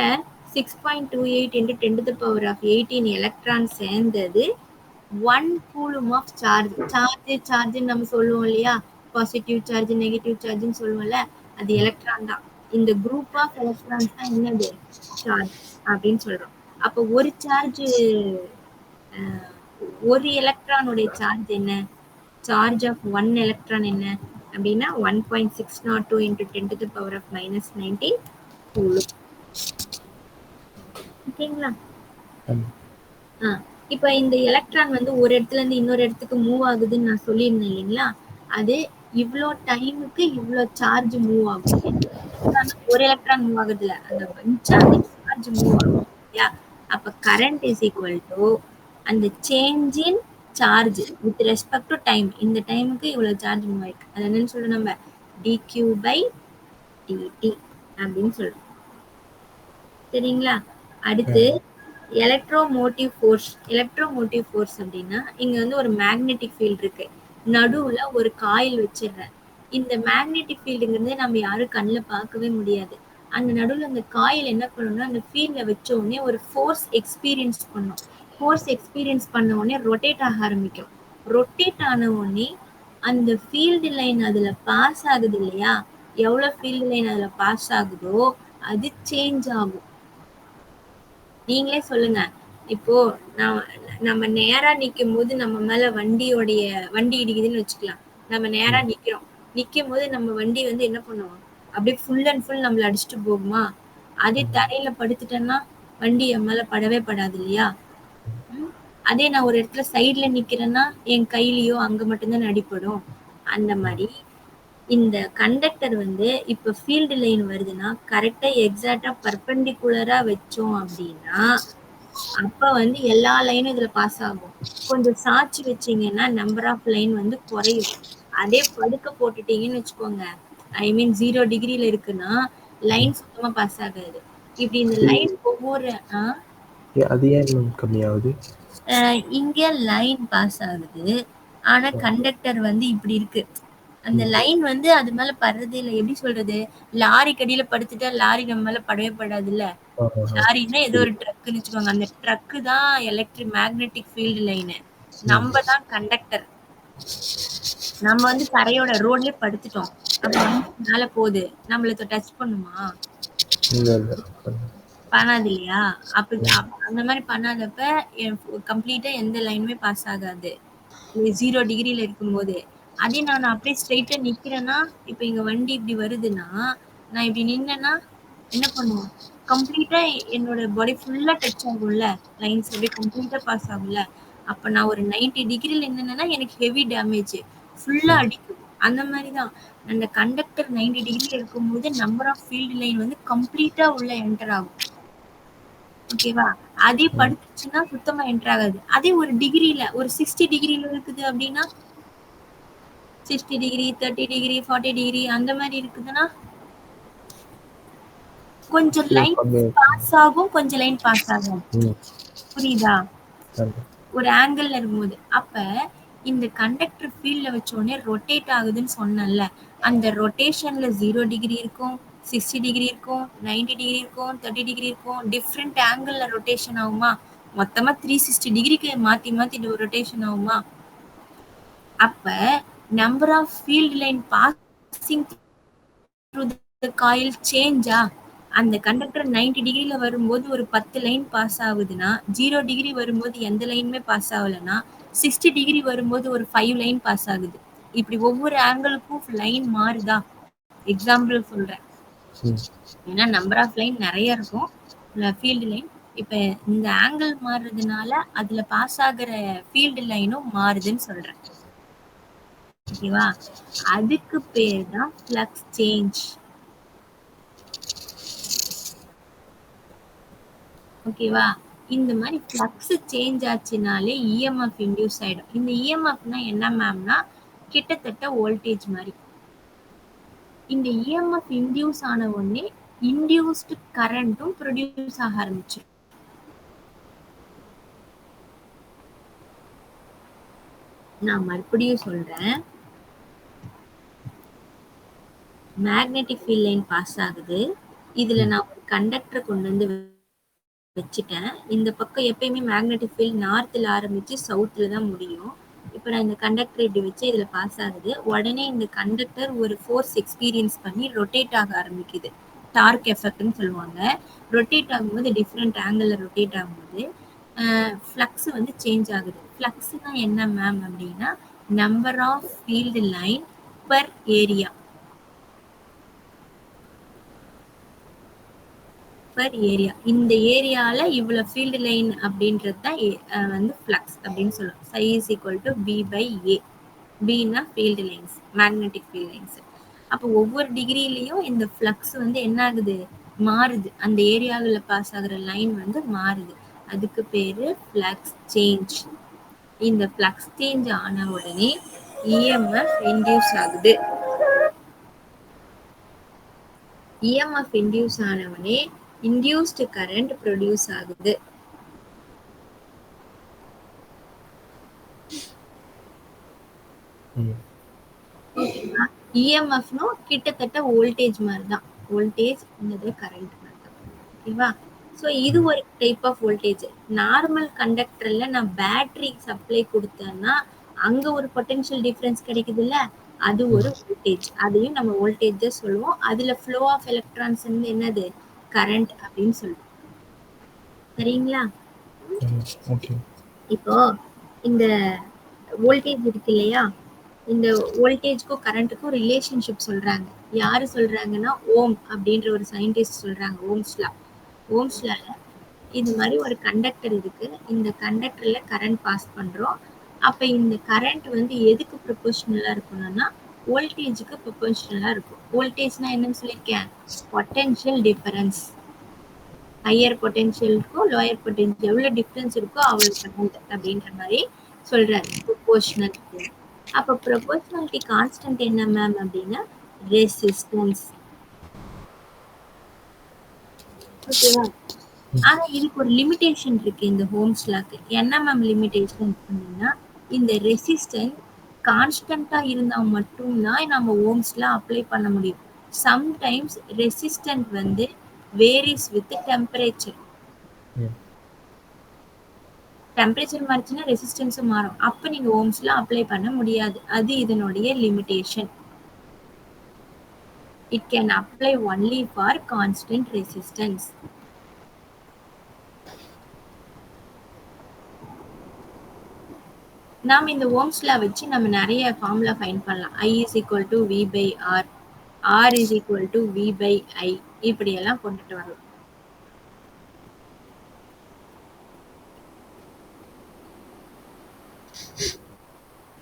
Speaker 2: 6.28 into 10 to the power of 18 electron சேர்ந்தது 1 கூலும் ஆஃப் சார்ஜ். சார்ஜ் நம்ம சொல்லுவோம் இல்லையா, பாசிட்டிவ் சார்ஜ் நெகட்டிவ் சார்ஜ்னு சொல்லுவோம்ல, அது எலக்ட்ரான் தான். இந்த குரூப் ஆஃப் எலக்ட்ரான்ஸ் தான் என்னது, சார்ஜ் அப்படின்னு சொல்றோம். அப்போ ஒரு சார்ஜ், ஒரு எலக்ட்ரானுடைய சார்ஜ் என்ன, சார்ஜ் ஆஃப் ஒன் எலக்ட்ரான் என்ன அப்படின்னா 1.602 into 10 to the power of -19 coulomb. ஓகேங்களா? இப்போ இந்த எலக்ட்ரான் வந்து ஒரு இடத்துல இருந்து இன்னொரு இடத்துக்கு மூவ் ஆகுதுன்னு நான் சொல்லியிருந்தேன் இல்லைங்களா, அது இவ்வளோ டைமுக்கு இவ்வளோ சார்ஜ் மூவ் ஆகும். ஒரு எலக்ட்ரான் மூவ் ஆகுதுல, அந்த பஞ்சா அந்த சார்ஜ் மூவ் ஆகும் இல்லையா. அப்ப கரண்ட் இஸ் ஈக்குவல் டு அந்த change in charge with respect to time. இந்த டைமுக்கு இவ்வளவு சார்ஜ் மூவ் ஆயிருக்கு, அது என்னன்னு சொல்றோம் நம்ம, dq by dt அப்படின்னு சொல்றோம். சரிங்களா? அடுத்து எலக்ட்ரோமோட்டிவ் ஃபோர்ஸ். எலக்ட்ரோமோட்டிவ் ஃபோர்ஸ் அப்படின்னா, இங்க வந்து ஒரு மேக்னெட்டிக் ஃபீல்ட் இருக்கு, நடுவுல ஒரு காயில் வச்சிடுறேன். இந்த மேக்னெட்டிக் ஃபீல்டுங்கிறது நம்ம யாரும் கண்ணில் பார்க்கவே முடியாது. அந்த நடுவில் அந்த காயில் என்ன பண்ணணும்னா, அந்த ஃபீல்டில் வச்ச உடனே ஒரு ஃபோர்ஸ் எக்ஸ்பீரியன்ஸ் பண்ணும். ஃபோர்ஸ் எக்ஸ்பீரியன்ஸ் பண்ண உடனே ரொட்டேட் ஆக ஆரம்பிக்கும். ரொட்டேட் ஆன உடனே அந்த ஃபீல்டு லைன் அதில் பாஸ் ஆகுது இல்லையா, எவ்வளோ ஃபீல்டு லைன் அதில் பாஸ் ஆகுதோ அது சேஞ்ச் ஆகும். நீங்களே சொல்லுங்க. இப்போ நம்ம நேரா நிக்கும் போது நம்ம மேல வண்டி இடிக்குதுன்னு வச்சுக்கலாம். நம்ம நேரா நிக்கிறோம், நிக்கும் போது நம்ம வண்டி வந்து என்ன பண்ணுவோம், அப்படியே ஃபுல் அண்ட் ஃபுல் நம்மள அடிச்சுட்டு போகுமா? அதே தரையில படுத்துட்டேன்னா வண்டி என் மேல படவே படாது இல்லையா. அதே நான் ஒரு இடத்துல சைட்ல நிக்கிறேன்னா என் கையிலயோ அங்க மட்டும்தான் அடிப்படும். அந்த மாதிரி இந்த கண்டக்டர் வந்து இப்ப ஃபீல்டு லைன் வருதுன்னா கரெக்டா எக்ஸாக்டா பர்பெண்டிகுலரா வச்சோம் அப்படின்னா அப்ப வந்து எல்லா லைனும் இதுல பாஸ் ஆகும். கொஞ்சம் சாட்சி வச்சீங்கன்னா நம்பர் ஆஃப் லைன் வந்து குறையும். அதே படுக்க போட்டுட்டீங்கன்னு வச்சுக்கோங்க, ஐ மீன் 0 டிகிரில இருக்குன்னா லைன் சுத்தமா பாஸ் ஆகாது. இப்படி இந்த லைன் ஒவ்வொரு
Speaker 1: அது ஏன் கம்மியாகுது,
Speaker 2: இங்க லைன் பாஸ் ஆகுது, ஆனா கண்டக்டர் வந்து இப்படி இருக்கு, அந்த லைன் வந்து அது மேல படுறதே இல்ல. எப்படி சொல்றது? லாரிக்கு அடியில படுத்துட்டா லாரி நம்ம மேல படவே படாதுல்ல. லாரின்னா ஏதோ ஒரு ட்ரக்குன்னு வச்சுக்கோங்க. அந்த ட்ரக்கு தான் மேக்னெட்டிக் ஃபீல்டு லைனு. நம்ம தான் கண்டக்டர். நம்ம வந்து தரையோட ரோட்லயே படுத்துட்டோம். அப்ப வண்டி மேல போகுது. நம்மள டச் பண்ணுமா?
Speaker 1: இல்ல, இல்ல.
Speaker 2: பண்ணாது இல்லையா? அந்த மாரி பண்ணாதப்ப கம்ப்ளீட்டா எந்த லைனுமே பாஸ் ஆகாது. 0 டிகிரில இருக்கும்போது. அதே நான் அப்படியே ஸ்ட்ரெயிட்டா நிக்கிறேன்னா, இப்ப இங்க வண்டி இப்படி வருதுன்னா, நான் இப்படி நின்னேன்னா என்ன பண்ணும்? கம்ப்ளீட்டா என்னோட பாடி ஃபுல்லா டச் ஆகும்ல. லைன்ஸ் அப்படியே கம்ப்ளீட்டா பாஸ் ஆகும்ல. அப்ப நான் ஒரு 90 டிகிரில நின்னேன்னா எனக்கு ஹெவி டேமேஜ். ஃபுல்லா அடிக்கும். அந்த மாரி தான். அந்த கண்டக்டர் 90 டிகிரில இருக்கும்போது நம்பர் ஆஃப் ஃபீல்ட் லைன் வந்து கம்ப்ளீட்டா உள்ள என்டர் ஆகும். ஓகேவா? அதே படுத்துச்சுன்னா சுத்தமா என்டர் ஆகாது. அதே ஒரு டிகிரில ஒரு 60 டிகிரில இருக்குது அப்படின்னா 60 டிகிரி, 30 டிகிரி, 40 டிகிரி அந்த மாரி இருக்குதுன்னா கொஞ்சம் லைன் பாஸ் ஆகும், கொஞ்சம் லைன் பாஸ் ஆகாது. புரியுதா? ஒரு ஆங்கிள் இருக்கும்போது. அப்ப இந்த கண்டக்டர் ஃபீல்ட்ல வச்ச உடனே ரொட்டேட் ஆகுதுன்னு சொன்னேன்ல. அந்த ரொட்டேஷன்ல 0 டிகிரி இருக்கும், 60 டிகிரி இருக்கும், 90 டிகிரி இருக்கும், 30 டிகிரி இருக்கும். டிஃப்ரெண்ட் ஆங்கிள்ல ரொட்டேஷன் ஆகுமா? மொத்தமா 360 டிகிரிக்கு மாத்தி மாத்தி ரொட்டேஷன் ஆகுமா? அப்ப number of field line passing through the coil சேஞ்சா? அந்த கண்டக்டர் 90 டிகிரில வரும்போது ஒரு 10 லைன் பாஸ் ஆகுதுன்னா 0 டிகிரி வரும்போது எந்த லைனுமே பாஸ் ஆகலைன்னா 60 டிகிரி வரும்போது ஒரு 5 லைன் பாஸ் ஆகுது. இப்படி ஒவ்வொரு ஆங்கிளுக்கும் லைன் மாறுதா? எக்ஸாம்பிள் சொல்றேன். ஏன்னா நம்பர் ஆஃப் லைன் நிறைய இருக்கும் ஃபீல்டு லைன். இப்ப இந்த ஆங்கிள் மாறுறதுனால அதுல பாஸ் ஆகுற ஃபீல்டு லைனும் மாறுதுன்னு சொல்றேன். ஓகேவா? அதுக்கு பேர் தான் ஃப்ளக்ஸ் சேஞ்ச். ஓகேவா? இந்த மாதிரி ஃப்ளக்ஸ் சேஞ்ச் ஆச்சுனாலே இஎம்எஃப் இன்டியூஸ் ஆயிடும். இந்த இஎம்எஃப்னா என்ன மேம்னா கிட்டத்தட்ட வோல்டேஜ் மாதிரி. இந்த இஎம்எஃப் இன்டியூஸ் ஆன உடனே இன்டியூஸ்டு கரண்ட்டும் ப்ரொடியூஸ் ஆக ஆரம்பிச்சிடும். நான் மறுபடியும் சொல்றேன். மேக்னெட்டிக் ஃபீல்ட் லைன் பாஸ் ஆகுது. இதுல நான் ஒரு கண்டக்டர் கொண்டு வந்து வச்சுட்டேன். இந்த பக்கம் எப்பயுமே மேக்னெட்டிக் ஃபீல்ட் நார்த்ல ஆரம்பிச்சு சவுத்ல தான் முடியும். இப்போ நான் இந்த கண்டக்டர் இப்படி வச்சு இதுல பாஸ் ஆகுது. உடனே இந்த கண்டக்டர் ஒரு ஃபோர்ஸ் எக்ஸ்பீரியன்ஸ் பண்ணி ரொட்டேட் ஆக ஆரம்பிக்குது. டார்க் எஃபெக்ட்னு சொல்லுவாங்க. ரொட்டேட் ஆகும்போது டிஃப்ரெண்ட் ஆங்கிள் ரொட்டேட் ஆகும்போது ஃப்ளக்ஸ் வந்து சேஞ்ச் ஆகுது. ஃப்ளக்ஸ்னா என்ன மேம் அப்படின்னா number of field line per area. Per area. இந்த ஏரியால இவ்வளவு ஃபீல்டு லைன் அப்படின்றது தான் வந்து ஃப்ளக்ஸ் அப்படின்னு சொல்லுவோம். psi is equal to b by a. b-னா field lines, magnetic field lines. அப்போ ஒவ்வொரு டிகிரிலையும் இந்த ஃப்ளக்ஸ் வந்து என்ன ஆகுது? மாறுது. அந்த ஏரியாவில் பாஸ் ஆகுற லைன் வந்து மாறுது. அதுக்கு பேரு ஃப்ளக்ஸ் சேஞ்ச். இந்த ஃப்ளக்ஸ் சேஞ்ச் ஆன உடனே இஎம்எஃப் இன்டியூஸ் ஆகுது. EMF இன்டியூஸ் ஆனவனே இன்டியூஸ்டு கரண்ட் ப்ரொடியூஸ் ஆகுது. இஎம்எஃப்னோ கிட்டத்தட்ட வோல்டேஜ் மாதிரி தான். வோல்டேஜ் இந்த கரண்ட் மாதிரி தான். ஓகேவா? ஸோ இது ஒரு டைப் ஆஃப் வோல்டேஜ். நார்மல் கண்டக்டர்ல நான் பேட்டரி சப்ளை கொடுத்தேன்னா அங்க ஒரு பொட்டன்ஷியல் டிஃபரன்ஸ் கிடைக்குதுல்ல, அது ஒரு வோல்டேஜ். அதையும் நம்ம வோல்டேஜ் தான் சொல்லுவோம். அதுல ஃப்ளோ ஆஃப் எலக்ட்ரான்ஸ் வந்து என்னது? கரண்ட் அப்படின்னு சொல்லுவோம். சரிங்களா? இப்போ இந்த வோல்டேஜ் இருக்கு இல்லையா, இந்த வோல்டேஜ்க்கும் கரண்ட்டுக்கும் ரிலேஷன்ஷிப் சொல்றாங்க. யாரு சொல்றாங்கன்னா ஓம் அப்படின்ற ஒரு சயின்டிஸ்ட் சொல்றாங்க. ஓம்ஸ்ல இது மாதிரி ஒரு கண்டக்டர் இருக்கு. இந்த கண்டக்டர்ல கரண்ட் பாஸ் பண்றோம். அப்ப இந்த கரண்ட் வந்து எதுக்கு ப்ரொபோர்ஷனலா இருக்கணும்னா வோல்டேஜுக்கு ப்ரொபோர்ஷனலா இருக்கும். வோல்டேஜ்னா என்னன்னு சொல்லியிருக்கேன்? Potential difference. ஹையர் பொட்டன்ஷியலுக்கும் லோயர் பொட்டன்ஷியல் எவ்வளவு டிஃபரன்ஸ் இருக்கோ அவ்வளவு கரண்ட் அப்படின்ற மாதிரி சொல்றாரு. ப்ரொபோர்ஷனல். அப்ப ப்ரொபோர்ஷனாலிட்டி கான்ஸ்டன்ட் என்ன மேம் அப்படின்னா ரெசிஸ்டன்ஸ். ஓகேவா? ஆனா இதுக்கு ஒரு லிமிடேஷன் இருக்கு இந்த ஓம்ஸ் லாக்கு. என்ன மேம் லிமிடேஷன் அப்படின்னா இந்த ரெசிஸ்டன்ஸ் கான்ஸ்டன்ட்டா இருந்தா மட்டும் தான் நம்ம ஓம்ஸ்ல அப்ளை பண்ண முடியும். சம்டைம்ஸ் ரெசிஸ்டன்ட் வந்து வேரிஸ் வித் டெம்பரேச்சர்.
Speaker 1: ம்.
Speaker 2: டெம்பரேச்சர் மாறுச்சுன்னா ரெசிஸ்டன்ஸும் மாறும். அப்ப நீங்க ஓம்ஸ்ல அப்ளை பண்ண முடியாது. அது இதனுடைய limitation. It can apply only for constant resistance. நாம இந்த ஓம்ஸ் லா வச்சு நம்ம நிறைய ஃபார்முலா ஃபைண்ட் பண்ணலாம். I is equal to V by R, R is equal to V by I, இப்படி எல்லாம் கொண்டுட்டு வரலாம்.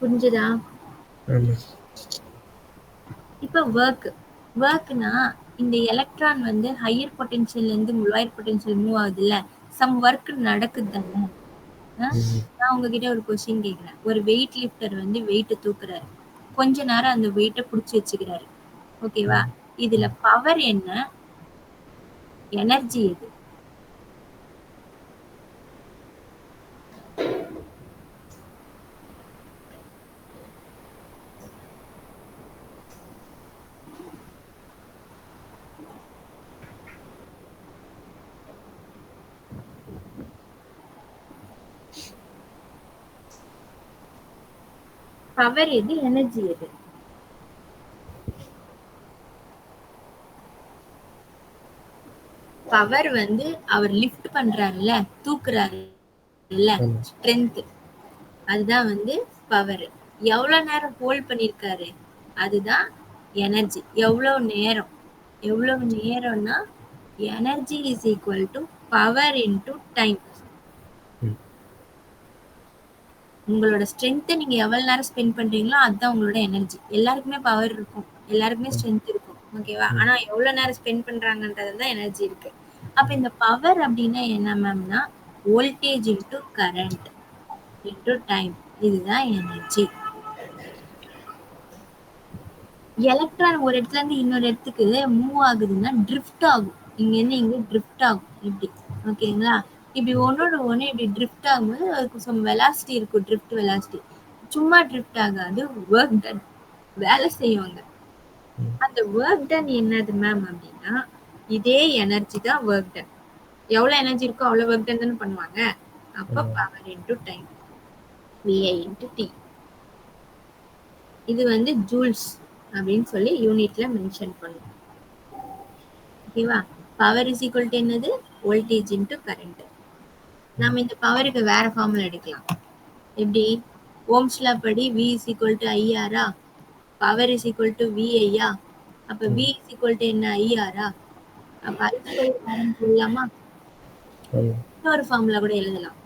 Speaker 2: புரிஞ்சுதா?
Speaker 1: ஆமா.
Speaker 2: இப்ப ஒர்க்னா இந்த எலக்ட்ரான் வந்து ஹையர் பொட்டன்ஷியல்ல இருந்து லோயர் பொட்டன்ஷியல் மூவ் ஆகுதுல்ல, சம் ஒர்க் நடக்குது தானே. நான் உங்ககிட்ட ஒரு கொஸ்டின் கேக்குறேன். ஒரு வெயிட் லிஃப்டர் வந்து வெயிட் தூக்குறாரு. கொஞ்ச நேரம் அந்த வெயிட்ட புடிச்சு வச்சுக்கிறாரு. ஓகேவா? இதுல பவர் என்ன? எனர்ஜி எது? பவர் எது? எனர்ஜி எது? பவர் வந்து அவர் லிஃப்ட் பண்றாருல்ல, தூக்குறாருல்ல,
Speaker 1: ஆமா.
Speaker 2: ஸ்ட்ரென்த். அதுதான் வந்து பவர். எவ்வளவு நேரம் ஹோல்ட் பண்ணிருக்காரு, அதுதான் எனர்ஜி. எவ்வளவு நேரம்னா energy is equal to power into time.
Speaker 1: ம்.
Speaker 2: உங்களோட ஸ்ட்ரென்த்தை நீங்க எவ்வளவு நேரம் ஸ்பெண்ட் பண்றீங்களோ அதுதான் உங்களோட எனர்ஜி. எல்லாருக்குமே பவர் இருக்கும், எல்லாருக்குமே ஸ்ட்ரென்த் இருக்கும். ஓகேவா? ஆனா எவ்வளவு நேரம் ஸ்பெண்ட் பண்றாங்கன்றதுதான் எனர்ஜி இருக்கு. அப்ப இந்த பவர் அப்படின்னா என்ன மேம்னா, voltage into current into time. இதுதான் எனர்ஜி. எலக்ட்ரான் ஒரு இடத்துல இருந்து இன்னொரு இடத்துக்கு மூவ் ஆகுதுன்னா ட்ரிஃப்ட் ஆகும். இங்க இருந்து இங்க ட்ரிஃப்ட் ஆகும். இப்படி. ஓகேங்களா? இப்படி ஒன்னோட ஒண்ணு இப்படி ட்ரிஃப்ட் ஆகும்போது அதுக்கு சம் வெலாசிட்டி இருக்கும். Drift velocity. சும்மா ட்ரிஃப்ட் ஆகாது, ஒர்க் டன். வேலை செய்வாங்க. அந்த ஒர்க் டன் என்னது மேம் அப்படின்னா, இதே எனர்ஜி தான் ஒர்க் டன். எவ்வளவு எனர்ஜி இருக்கோ அவ்வளவு ஒர்க் டன் தானே பண்ணுவாங்க. அப்ப power into time, VI into T. இது வந்து ஜூல்ஸ் அப்படின்னு சொல்லி யூனிட்ல மென்ஷன் பண்ணும். ஓகேவா? பவர் இஸ் ஈக்குவல் டு என்னது? Voltage into current. நம்ம இந்த பவருக்கு வேற ஃபார்முலா எடுக்கலாம். எப்படி? ஓம்ஸ் லா படி V is equal to IR. Power is equal to VI. அப்ப V இஸ் ஈக்குவல் டு என்ன? IR. அப்ப I ஸ்கொயர் R சொல்லலாமா? இன்னொரு ஃபார்முலா கூட எழுதலாம்.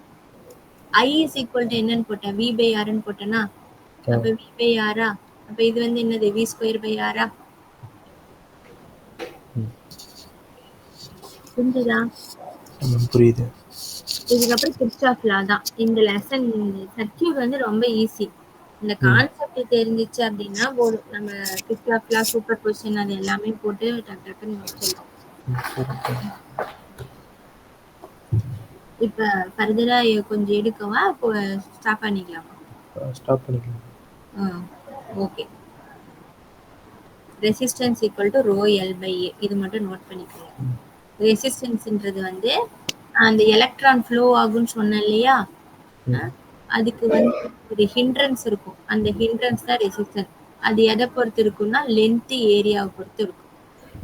Speaker 2: I இஸ் ஈக்குவல் டு என்னன்னு போட்டேன்? V by R ன்னு போட்டேனா? அப்ப V by R. அப்ப இது வந்து என்னது? V square by R. புரிஞ்சுதா?
Speaker 1: புரியுது.
Speaker 2: இதுக்கப்புறம் கிர்ச்சாஃப் லா தான். இந்த லெசன் சர்க்யூட் வந்து ரொம்ப ஈஸி. இந்த கான்செப்ட் தெரிஞ்சிச்சு அப்படின்னா போதும். நம்ம கிர்ச்சாஃப் லா, சூப்பர் பொசிஷன் அது எல்லாமே போட்டு டக்கு டக்குன்னு முடிச்சிடலாம். இப்ப ஃபர்தரா கொஞ்சம் எடுக்கவா? ஸ்டாப் பண்ணிக்கலாமா?
Speaker 1: ஸ்டாப் பண்ணிக்கலாம்.
Speaker 2: Okay. Resistance equal to rho L by A. இது மட்டும் நோட் பண்ணிக்கோங்க. ரெசிஸ்டன்ஸ்ன்றது வந்து அந்த எலக்ட்ரான் ஃப்ளோ ஆகும்னு சொன்னேன் இல்லையா, அதுக்கு வந்து ஒரு ஹிண்ட்ரன்ஸ் இருக்கும். அந்த ஹிண்ட்ரன்ஸ் தான் ரெசிஸ்டன்ஸ். அது எதை பொறுத்து இருக்கும்னா லென்த், ஏரியாவை பொறுத்து இருக்கும்.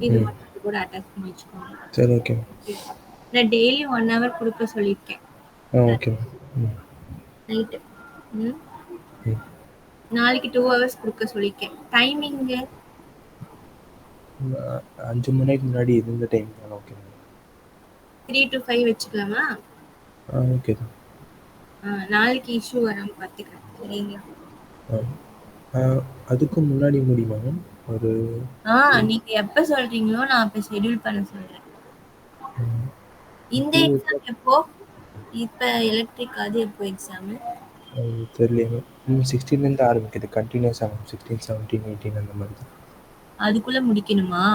Speaker 2: இது மட்டும் கூட அட்டாச் பண்ணி வச்சுக்கோங்க.
Speaker 1: சரி, ஓகே.
Speaker 2: நான் டெய்லி 1 hour கொடுக்க சொல்லியிருக்கேன்.
Speaker 1: ஓகே.
Speaker 2: நைட்டு. நாளைக்கு 2 hours கொடுக்க சொல்லியிருக்கேன். டைமிங்கு
Speaker 1: 5 மணிக்கு முன்னாடி இருந்த டைம் தான். ஓகே.
Speaker 2: 3 to 5 வச்சுக்கலாமா?
Speaker 1: ஓகே தான்.
Speaker 2: நாளைக்கு இஷ்யூ வராமல் பார்த்துக்கிறேன். சரிங்களா?
Speaker 1: அதுக்கு முன்னாடி முடியுமா மேம்? ஒரு
Speaker 2: நீங்க எப்ப சொல்றீங்களோ நான் அப்ப ஷெட்யூல் பண்ண சொல்றேன். இந்த எக்ஸாம் எப்போ? இப்ப எலக்ட்ரிக் அது எப்போ எக்ஸாம்?
Speaker 1: தெரியல மேம். 16ல இருந்து ஆரம்பிக்குது. கண்டினியூஸா 16, 17, 18 அந்த மாதிரி தான்.
Speaker 2: அதுக்குள்ள முடிக்கணுமா?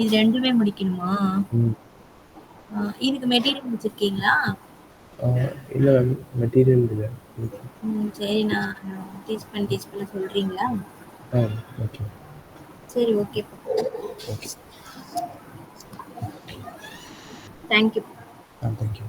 Speaker 2: இது ரெண்டுமே முடிக்கணுமா? இதுக்கு மெட்டீரியல் வச்சிருக்கீங்களா?
Speaker 1: இல்ல மேம், மெட்டீரியல் இல்லை.
Speaker 2: சரி நான் டீச் பண்ண சொல்றீங்களா?
Speaker 1: ஆ ஓகே.
Speaker 2: சரி ஓகேப்பா.
Speaker 1: Okay.
Speaker 2: Thank you.
Speaker 1: Thank you.